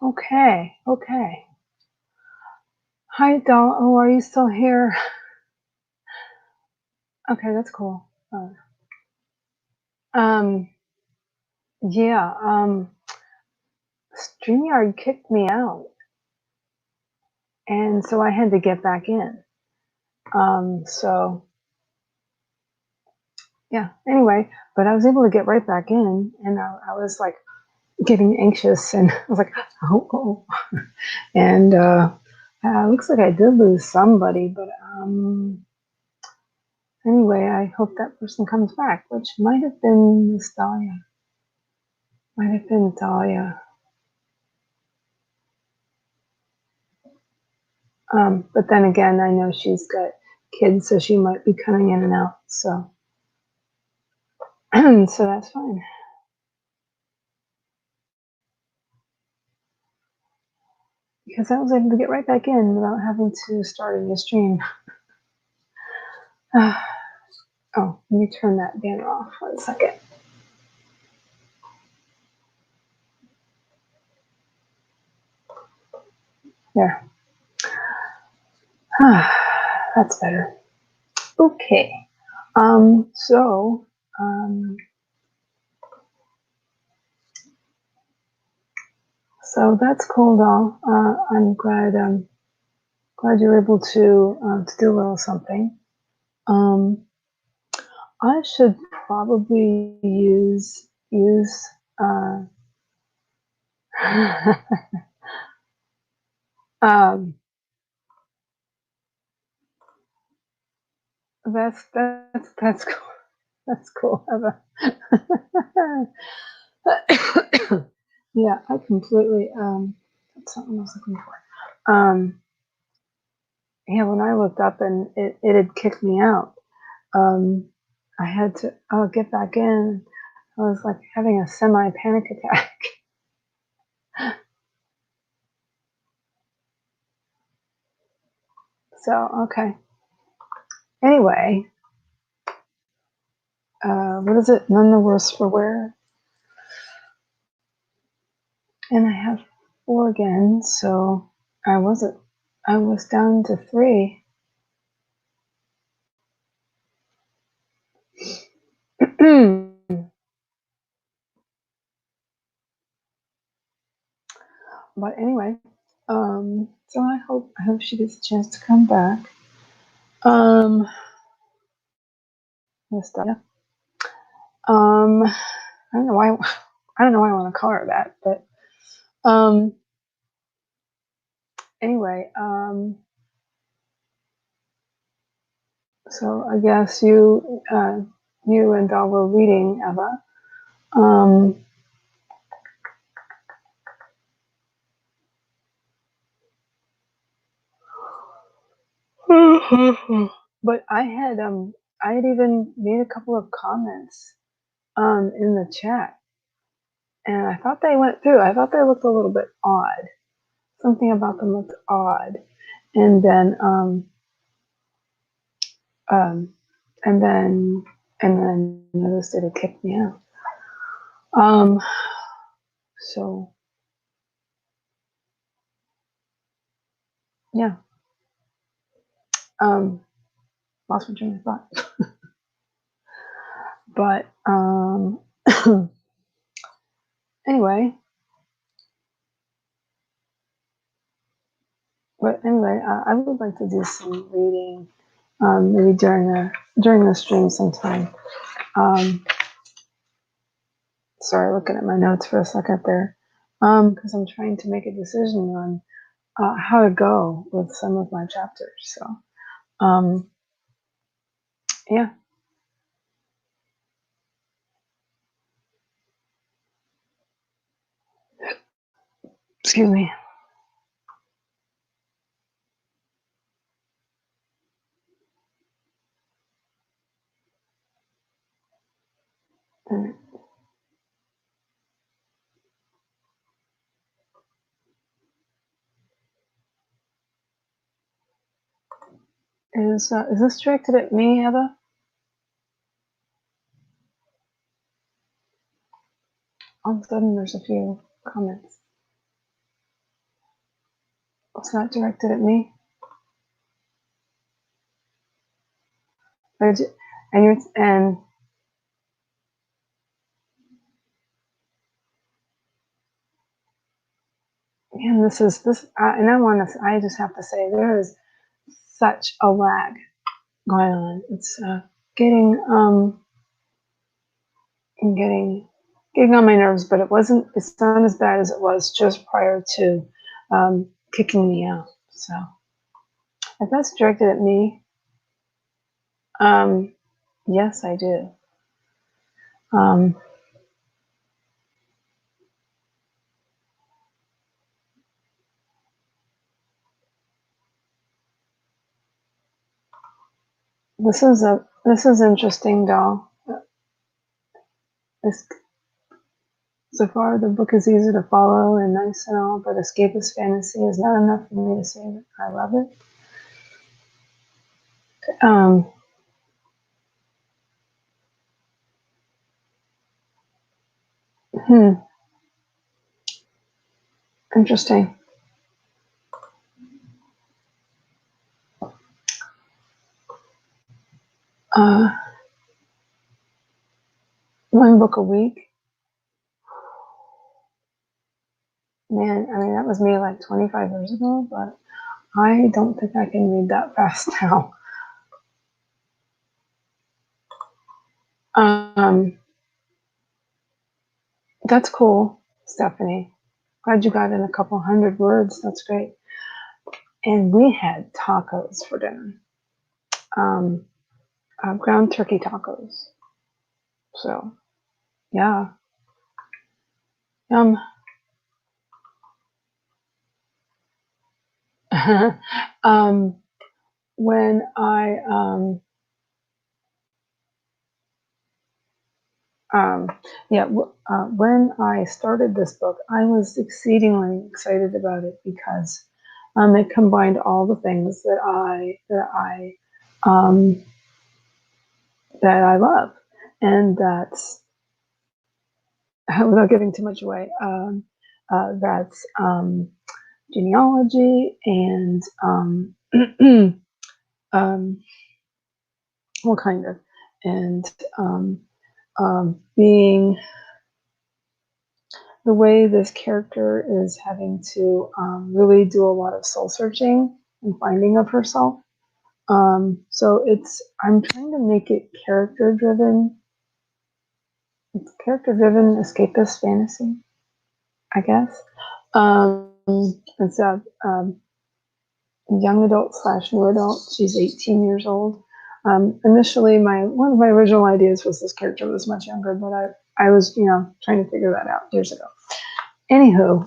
[SPEAKER 2] Okay, okay. Hi, doll. Oh, are you still here? Okay, that's cool. Um, yeah, StreamYard kicked me out, and so I had to get back in. So yeah, anyway, but I was able to get right back in, and I was like getting anxious, and I was like, oh. And looks like I did lose somebody, but anyway, I hope that person comes back, which might have been Miss Dahlia. Might have been Dahlia. But then again, I know she's got kids, so she might be coming in and out. So, so that's fine. Because I was able to get right back in without having to start a new stream. Oh, let me turn that banner off 1 second. There. That's better. Okay. So that's cool, doll. I'm glad you're able to do a little something. I should probably use um, that's cool. That's cool. Yeah, I completely that's something I was looking for. Yeah, when I looked up and it had kicked me out, I had to get back in. I was like having a semi panic attack. So okay. Anyway, what is it? None the worse for wear. And I have 4 again, so I was down to 3. But anyway, so I hope she gets a chance to come back. Miss Donna. I don't know why I want to call her that, but anyway, so I guess you and Doll were reading, Eva. But I had even made a couple of comments in the chat, and I thought they went through. I thought they looked a little bit odd. Something about them looked odd, and then um, and then noticed that it kicked me out. So yeah, lost my train of thought. But anyway, I would like to do some reading, maybe during the stream sometime. Sorry, looking at my notes for a second there, because I'm trying to make a decision on how to go with some of my chapters. So, yeah. Excuse me. Is this directed at me, Heather? All of a sudden, there's a few comments. It's not directed at me. And man, this, and I just have to say, there is such a lag going on. It's getting on my nerves, but it's not as bad as it was just prior to kicking me out. So if that's directed at me, yes, I do. This is interesting, doll. So far, the book is easy to follow and nice and all, but escapist fantasy is not enough for me to say that I love it. Interesting. One book a week. Man, I mean, that was me like 25 years ago, but I don't think I can read that fast now. That's cool, Stephanie. Glad you got in a couple hundred words. That's great. And we had tacos for dinner. Ground turkey tacos. So, yeah. When when I started this book, I was exceedingly excited about it because it combined all the things that I love, and that's without giving too much away. That's genealogy and what kind of, and being the way this character is having to really do a lot of soul searching and finding of herself. So I'm trying to make it character driven. It's character driven escapist fantasy, I guess. It's a young adult / new adult. She's 18 years old. Initially, one of my original ideas was this character was much younger, but I was trying to figure that out years ago. Anywho,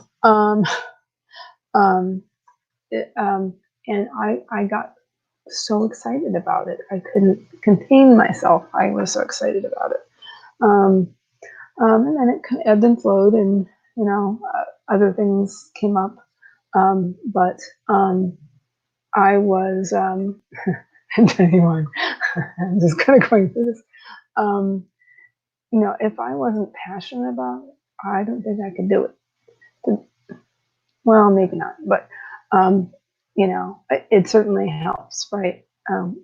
[SPEAKER 2] and I got so excited about it. I couldn't contain myself. I was so excited about it. And then it kind of ebbed and flowed, and other things came up. But I was and anyone, I'm just kind of going through this. If I wasn't passionate about it, I don't think I could do it. Well, maybe not, but it certainly helps, right?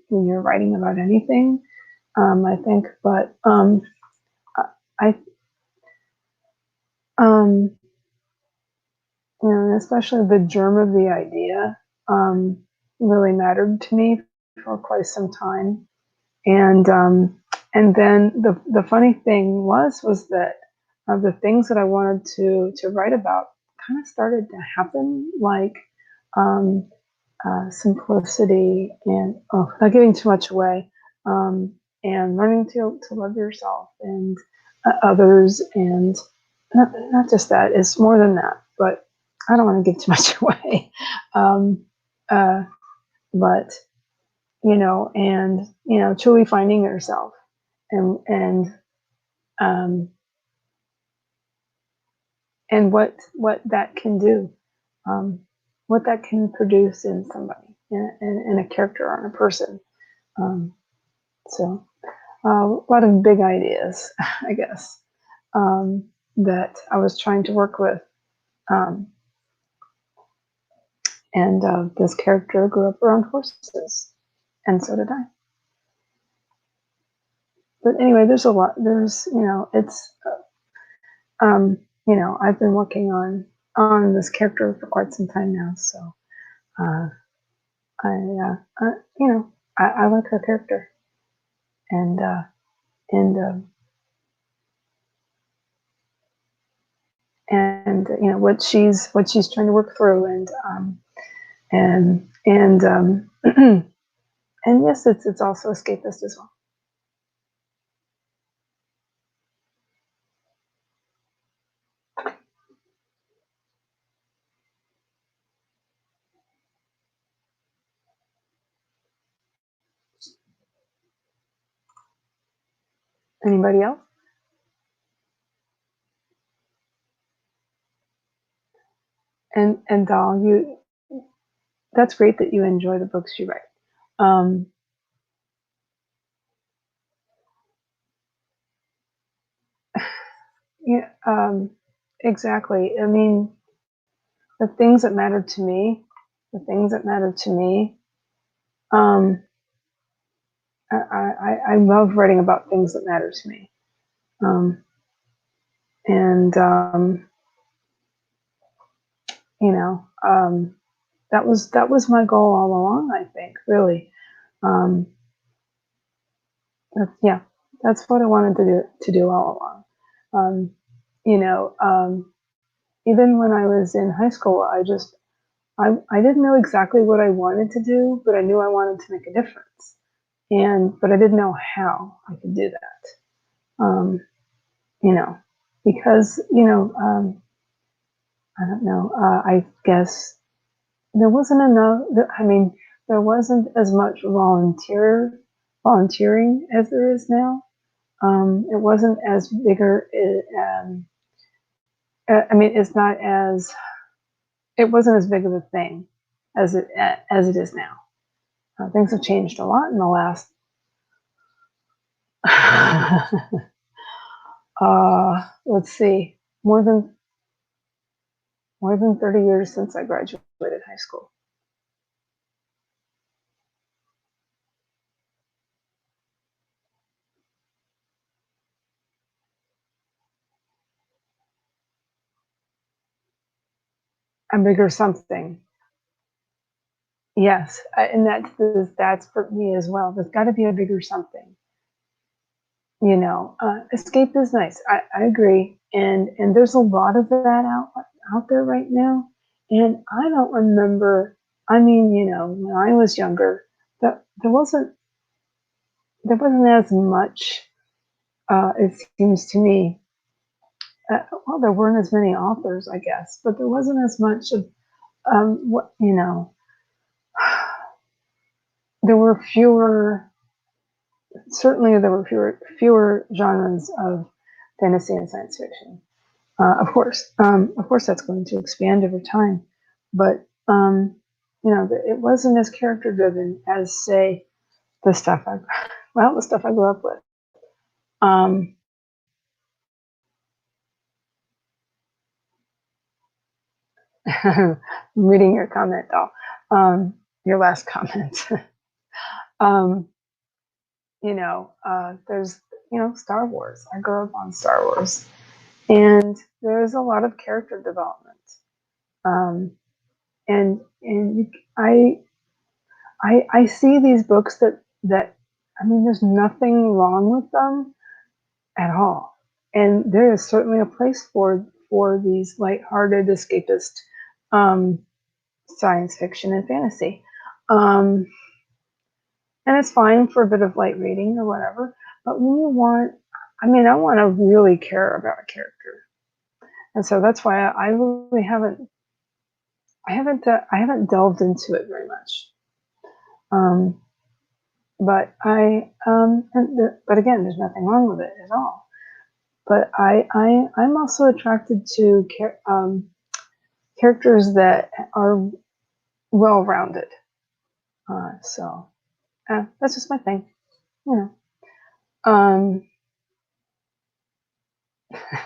[SPEAKER 2] When you're writing about anything, I think, but especially the germ of the idea really mattered to me for quite some time, and then the funny thing was that the things that I wanted to write about kind of started to happen, like simplicity and not giving too much away, and learning to love yourself and others, and not just that. It's more than that, but I don't want to give too much away. But and truly finding yourself, and what that can do, what that can produce in somebody, in a character or in a person. So a lot of big ideas, I guess, that I was trying to work with. And this character grew up around horses, and so did I. But anyway, there's a lot. There's, it's, I've been working on this character for quite some time now. So uh, I like her character, and and what she's trying to work through, and and yes, it's also escapist as well. Anybody else? And Doll, that's great that you enjoy the books you write. Um, yeah, exactly. I mean, the things that matter to me, the things that matter to me. Um, I love writing about things that matter to me. Um, and you know, that was my goal all along. I think really, um, yeah, that's what I wanted to do all along. Um, you know, even when I was in high school, I didn't know exactly what I wanted to do, but I knew I wanted to make a difference, but I didn't know how I could do that. You know, because I don't know. I guess there wasn't enough. I mean, there wasn't as much volunteering as there is now. It wasn't as bigger. I mean, it's not as. It wasn't as big of a thing as it is now. Things have changed a lot in the last. Let's see, more than 30 years since I graduated high school. A bigger something. Yes, and that's for me as well. There's got to be a bigger something. Escape is nice. I agree, and there's a lot of that out there right now. And I don't remember. I mean, when I was younger, that there wasn't as much. It seems to me. Well, there weren't as many authors, I guess, but there wasn't as much of what there were fewer. Certainly, there were fewer genres of fantasy and science fiction. Of course, that's going to expand over time, but it wasn't as character driven as, say, the stuff the stuff I grew up with. Um, Reading your comment, though, your last comment. um, there's Star Wars. I grew up on Star Wars, and there's a lot of character development. Um, and I see these books that I mean, there's nothing wrong with them at all, and there is certainly a place for these lighthearted escapist um, science fiction and fantasy, um, and it's fine for a bit of light reading or whatever. But when you want, I mean, I want to really care about a character, and so that's why I really I haven't delved into it very much. Um, but again, there's nothing wrong with it at all. But I'm also attracted to characters that are well-rounded. So that's just my thing, you know. Um,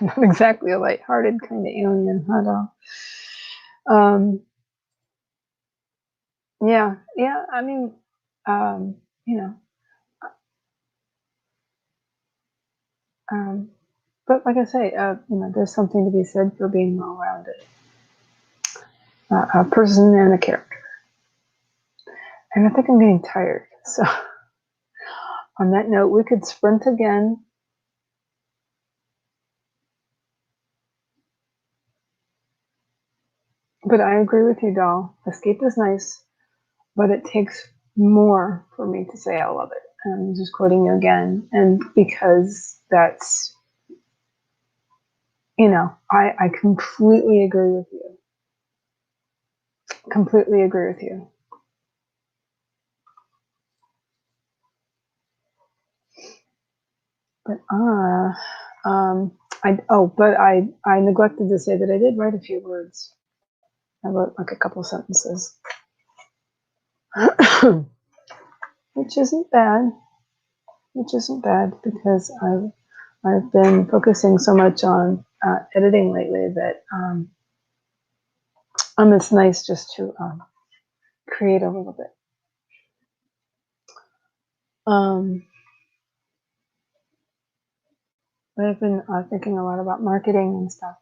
[SPEAKER 2] not exactly a light-hearted kind of alien, huh? Yeah, yeah. I mean, you know, but like I say, there's something to be said for being well-rounded, a person and a character. And I think I'm getting tired. So on that note, we could sprint again. But I agree with you, doll. Escape is nice, but it takes more for me to say I love it. I'm just quoting you again, and because that's, I completely agree with you. Completely agree with you. But I neglected to say that I did write a few words. I wrote like a couple sentences, which isn't bad. Which isn't bad because I've been focusing so much on editing lately that it's nice just to create a little bit. But I've been thinking a lot about marketing and stuff.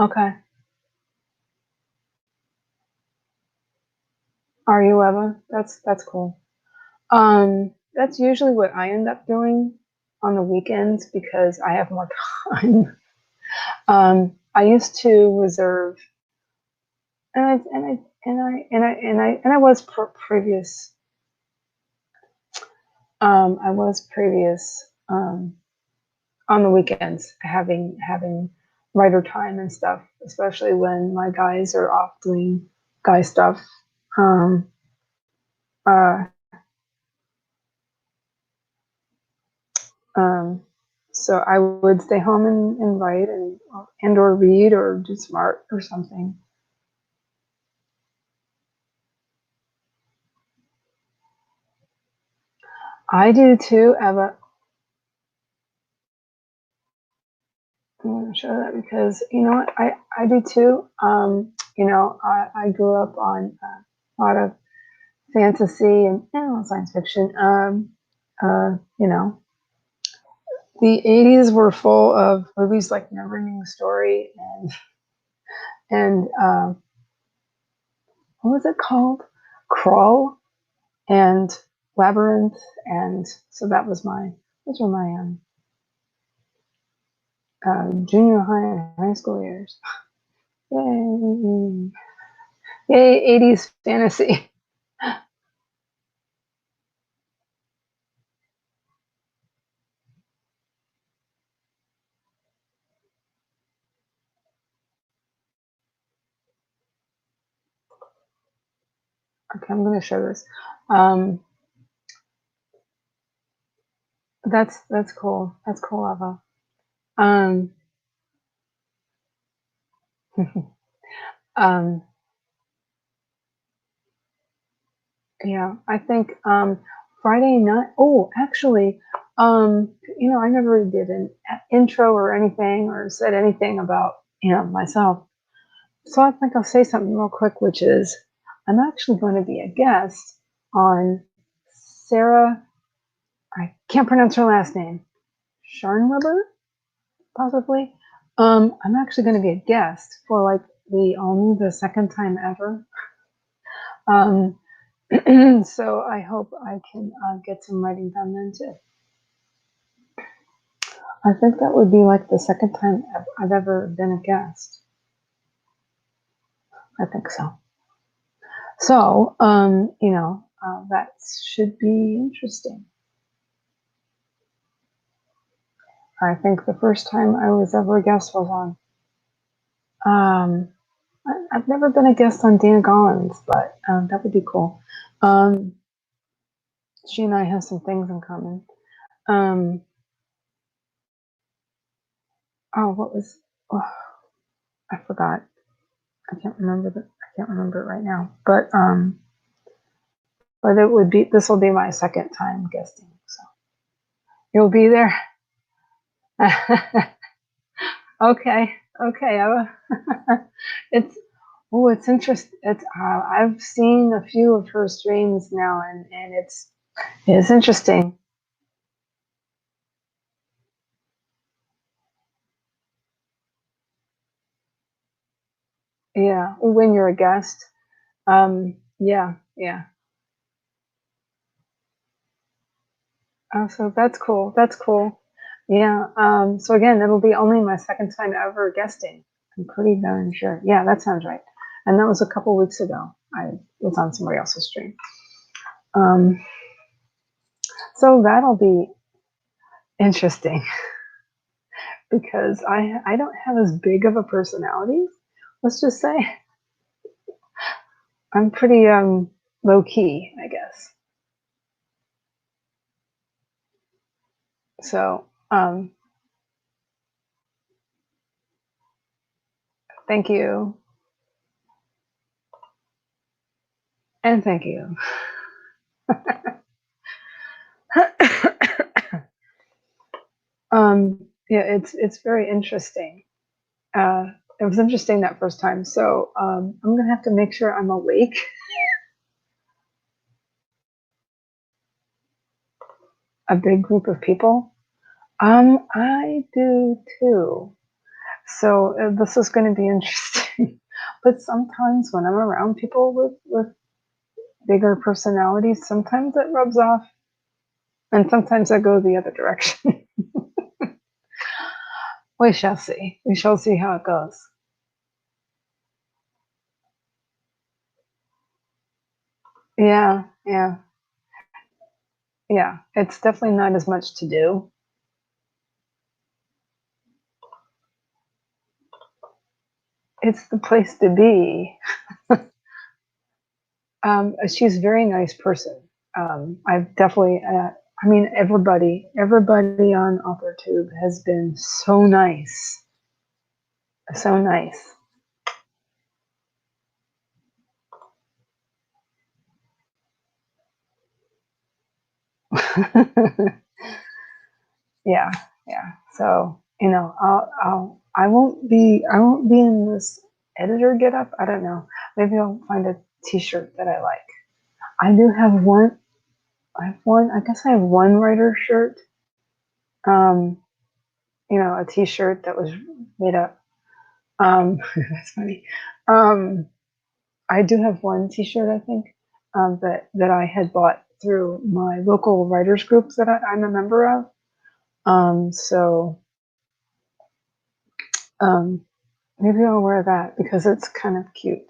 [SPEAKER 2] Okay. Are you ever? That's cool. That's usually what I end up doing on the weekends because I have more time. I used to reserve, and I was previous. I was previous on the weekends having writer time and stuff, especially when my guys are off doing guy stuff. Um, uh, um, so I would stay home and write and or read or do some art or something. I do too, Eva. I'm going to show that because you know what I do too. I grew up on a lot of fantasy and science fiction. You know, the 80s were full of movies like Neverending Story and what was it called? Crawl and Labyrinth, and so those were my junior high and high school years. Yay! Yay, 80s fantasy. Okay, I'm going to show this. Um, that's cool. That's cool, Eva. Um, um, yeah, I think Friday night. Oh, actually, I never did an intro or anything or said anything about myself. So I think I'll say something real quick, which is I'm actually going to be a guest on Sarah. I can't pronounce her last name. Scharnweber, possibly. I'm actually going to be a guest for like the second time ever. Um, so I hope I can get some writing done then too. I think that would be like the second time I've ever been a guest. I think so. So, that should be interesting. I think the first time I was ever a guest was on. I've never been a guest on Dana Gollins, but that would be cool. She and I have some things in common. What was? Oh, I forgot. I can't remember it right now. But it would be. This will be my second time guesting. So you'll be there. Okay. Okay. It's it's interesting. It's I've seen a few of her streams now, and it's interesting. Yeah, when you're a guest. Yeah, yeah. Oh, so that's cool. That's cool. Yeah. So again, it'll be only my second time ever guesting. I'm pretty darn sure. Yeah, that sounds right. And that was a couple weeks ago. I was on somebody else's stream. Um, so that'll be interesting because I don't have as big of a personality. Let's just say I'm pretty low key, I guess. So thank you and thank you. Yeah, it's very interesting. It was interesting that first time. So I'm gonna have to make sure I'm awake. A big group of people. I do too. So this is going to be interesting. But sometimes when I'm around people with bigger personalities, sometimes it rubs off, and sometimes I go the other direction. We shall see. We shall see how it goes. Yeah, yeah, yeah. It's definitely not as much to do. It's the place to be. She's a very nice person. I've definitely, I mean, everybody on AuthorTube has been so nice, so nice. Yeah, yeah. So I won't be in this editor get up. I don't know. Maybe I'll find a T-shirt that I like. I do have one. I have one. I guess I have one writer shirt. Um, a T-shirt that was made up. That's funny. Um, I do have one T-shirt, I think, that I had bought through my local writers group that I'm a member of. So um, maybe I'll wear that because it's kind of cute.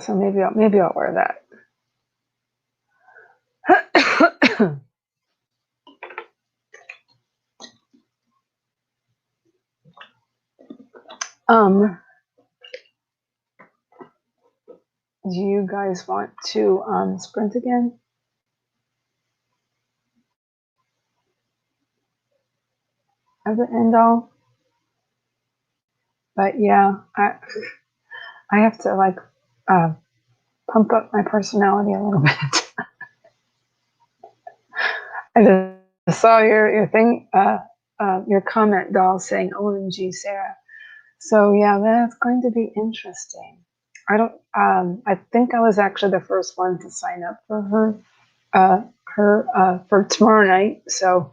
[SPEAKER 2] So maybe I'll wear that. um, do you guys want to sprint again? At the end all? But yeah, I have to like uh, pump up my personality a little bit. I just saw your thing, your comment, doll, saying "OMG, Sarah." So yeah, that's going to be interesting. I don't. I think I was actually the first one to sign up for for tomorrow night. So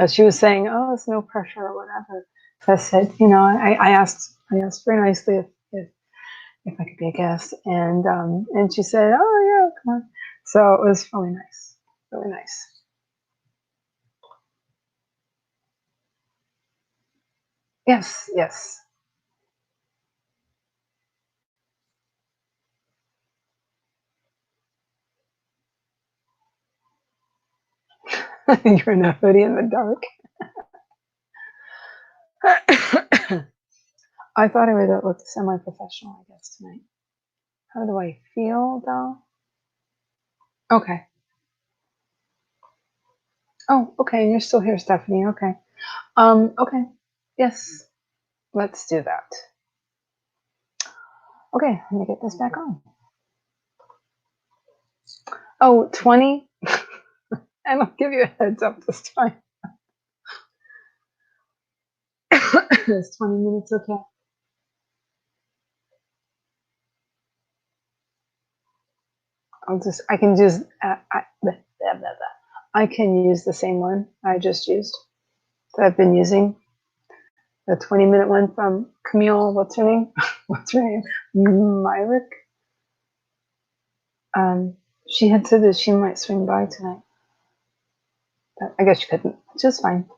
[SPEAKER 2] she was saying, "Oh, it's no pressure or whatever." So I said, I asked very nicely if I could be a guest, and she said, "Oh yeah, come on." So it was really nice, really nice. Yes, yes. You're in a hoodie in the dark. I thought I would look semi-professional, I guess, tonight. How do I feel, though? Okay. Oh, okay. You're still here, Stephanie. Okay. Okay. Yes. Let's do that. Okay. Let me get this back on. Oh, 20? And I'll give you a heads up this time. Is 20 minutes okay? I can just, I can use the same one I just used that I've been using. The 20-minute one from Camille, what's her name? What's her name? Myrick. She had said that she might swing by tonight. But I guess she couldn't, which is fine.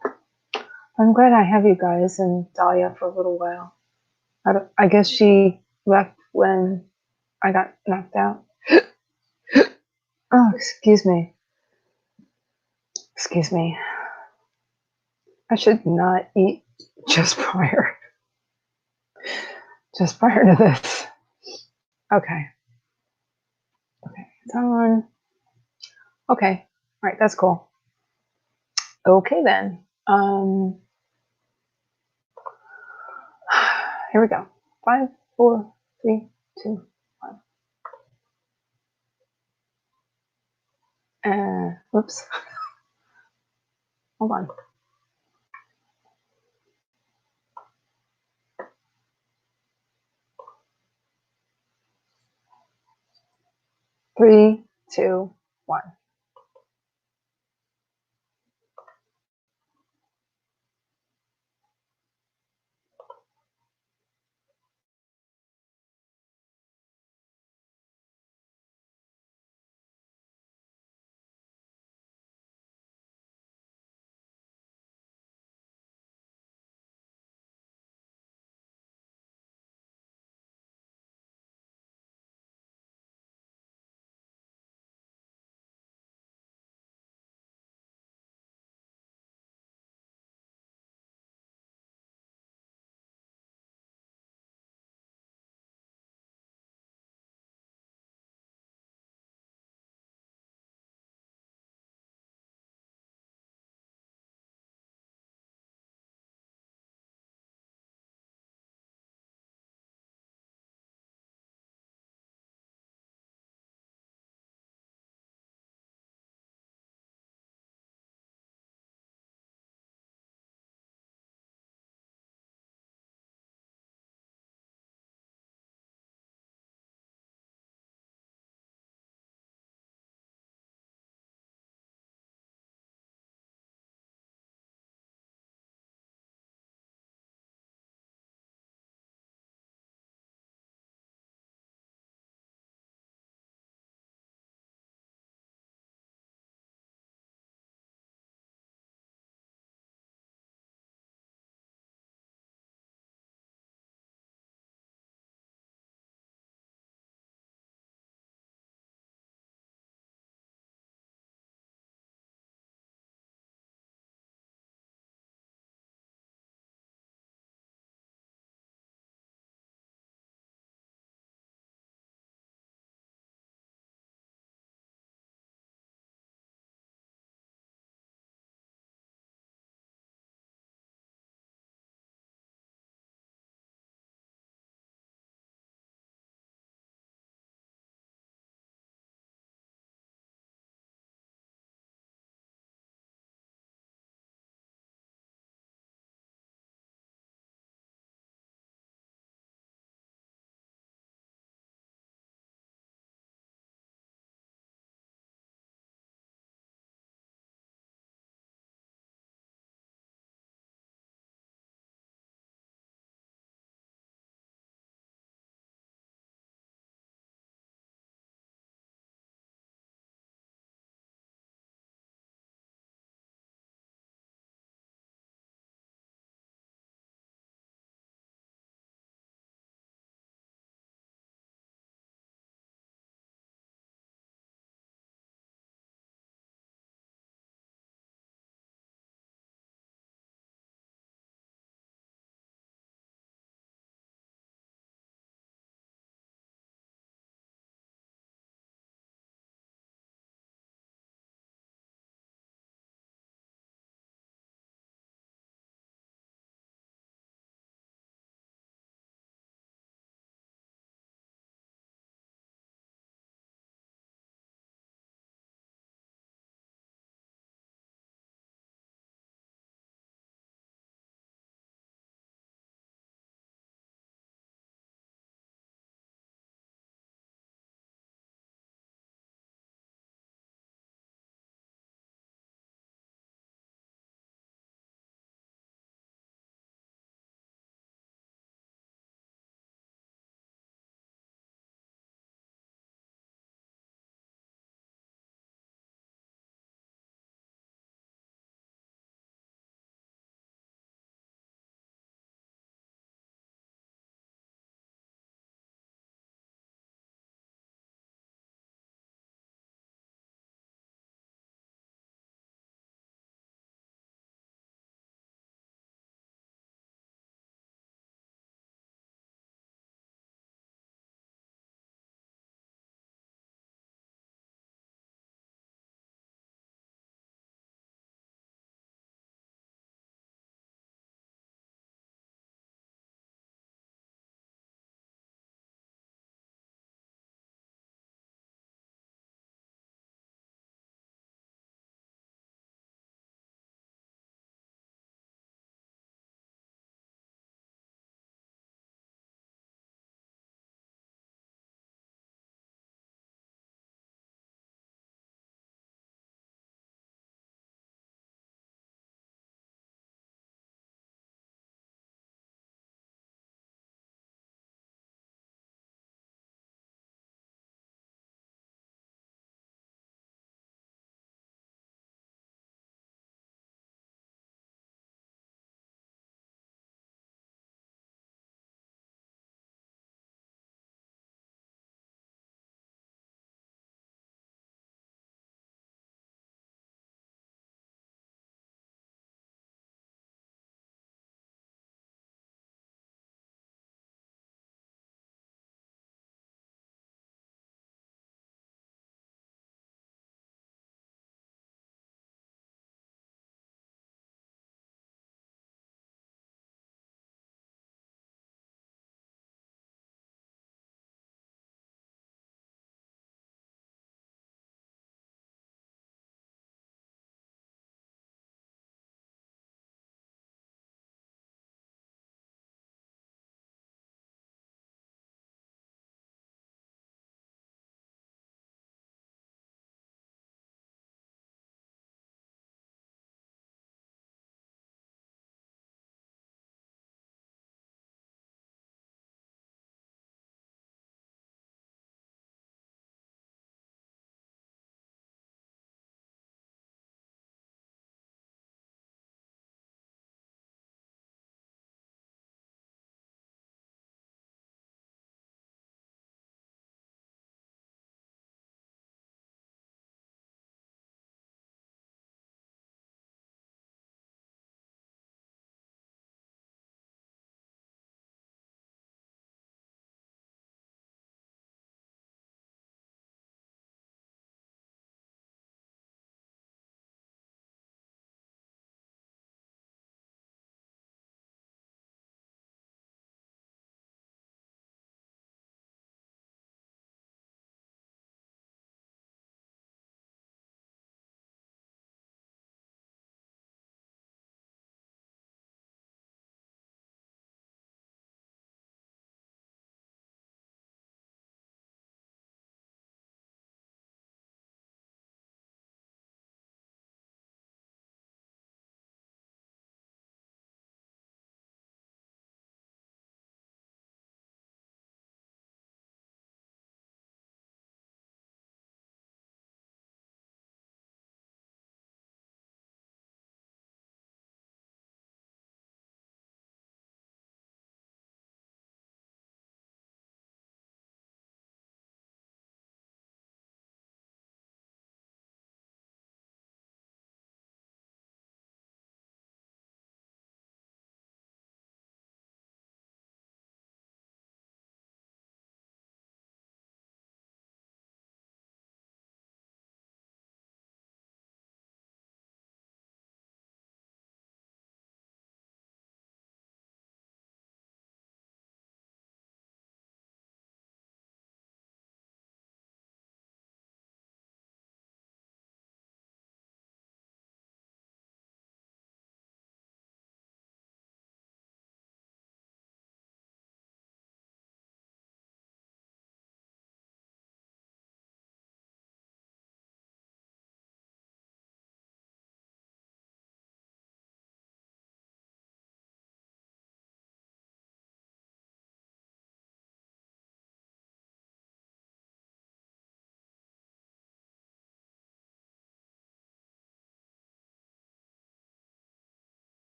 [SPEAKER 2] I'm glad I have you guys and Dahlia for a little while. I guess she left when I got knocked out. Oh, excuse me. Excuse me. I should not eat just prior to this. Okay. Okay. It's on. Okay. All right. That's cool. Okay then. Here we go. 5, 4, 3, 2, 1. Whoops. Hold on. 3, 2, 1.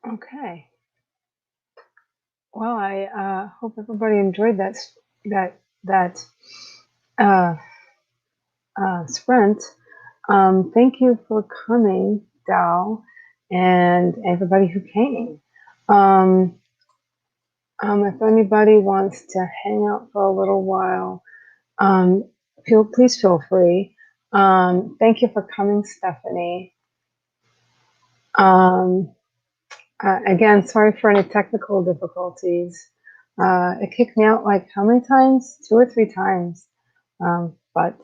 [SPEAKER 2] Okay. Well, I hope everybody enjoyed that that uh, sprint. Thank you for coming, Dal, and everybody who came. Um, if anybody wants to hang out for a little while, um, please feel free. Thank you for coming, Stephanie. Um, again, sorry for any technical difficulties. It kicked me out like how many times? 2 or 3 times. But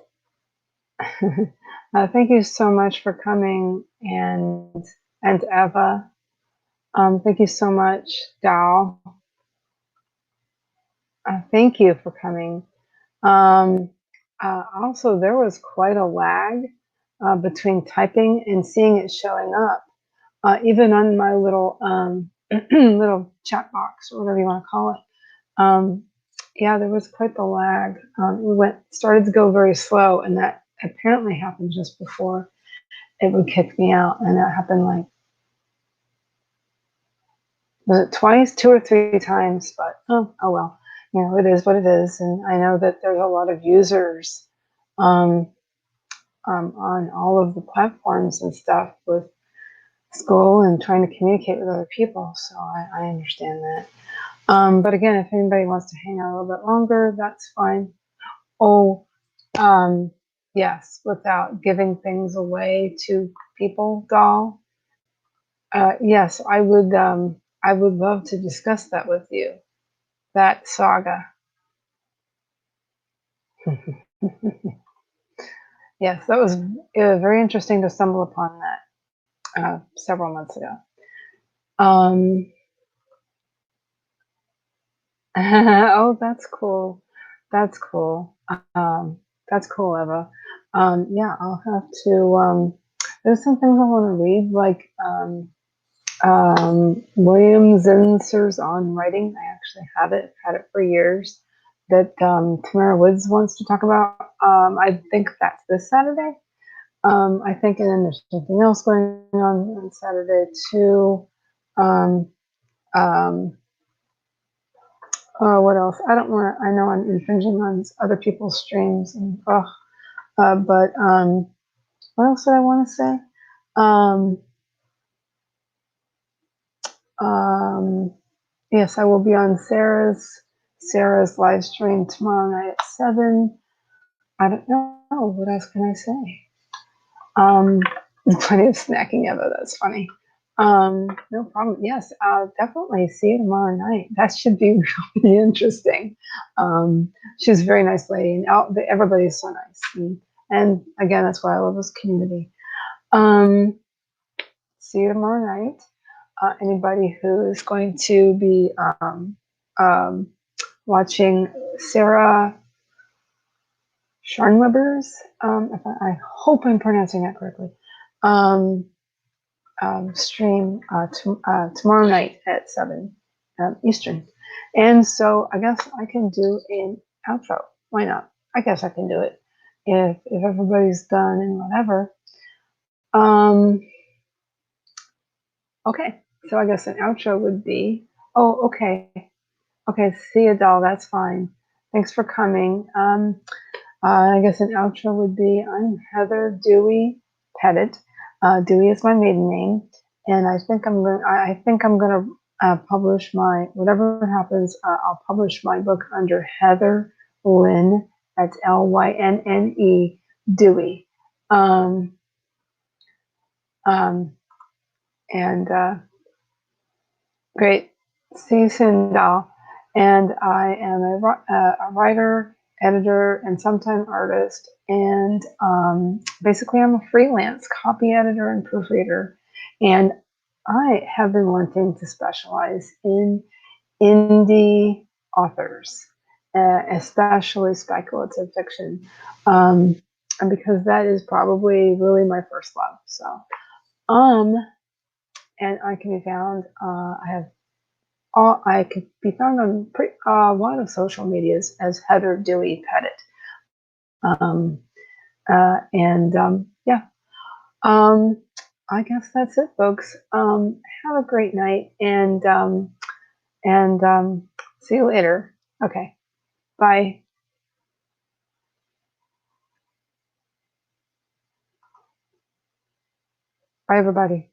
[SPEAKER 2] thank you so much for coming, and Eva. Thank you so much, Dal. Thank you for coming. Um, Also, there was quite a lag between typing and seeing it showing up, even on my little little chat box or whatever you want to call it. Yeah, there was quite the lag. Started to go very slow, and that apparently happened just before it would kick me out, and that happened like, was it twice, 2 or 3 times? But oh well, it is what it is, and I know that there's a lot of users um, on all of the platforms and stuff with school and trying to communicate with other people, so I understand that. But again, if anybody wants to hang out a little bit longer, that's fine. Oh, yes, without giving things away to people, Doll. Yes, I would. I would love to discuss that with you. That saga. Yes, that was very interesting to stumble upon that several months ago. Um, oh, that's cool. That's cool. That's cool, Eva. Yeah, I'll have to. There's some things I want to read, like William Zinsser's On Writing. I actually have it, had it for years, that Tamara Woods wants to talk about. I think that's this Saturday. I think, and then there's something else going on Saturday too. Um, um, what else? I don't want to, I know I'm infringing on other people's streams, and but what else did I want to say? Um, um, yes, I will be on Sarah's live stream tomorrow night at 7. I don't know. What else can I say? Um, Plenty of snacking ever. That's funny. No problem. Yes, I'll definitely see you tomorrow night. That should be really interesting. She's a very nice lady, and everybody's so nice. And again, that's why I love this community. See you tomorrow night. Anybody who is going to be um, watching Sarah Scharnweber's, I hope I'm pronouncing that correctly, um, stream tomorrow night at 7 Eastern. And so I guess I can do an outro. Why not? I guess I can do it if everybody's done and whatever. Okay, so I guess an outro would be, oh, okay. Okay, see you, doll. That's fine. Thanks for coming. I guess an outro would be, I'm Heather Dewey Pettit. Dewey is my maiden name, and I think I'm gonna publish my, whatever happens. I'll publish my book under Heather Lynne. That's Lynne Dewey. Um, and Great. See you soon, doll. And I am a writer, editor, and sometime artist. And basically, I'm a freelance copy editor and proofreader. And I have been wanting to specialize in indie authors, especially speculative fiction, and because that is probably really my first love. So, and I can be found. I can be found on a lot of social medias as Heather Dewey Pettit. Um, yeah. Um, I guess that's it, folks. Have a great night, and see you later. Okay, bye. Bye, everybody.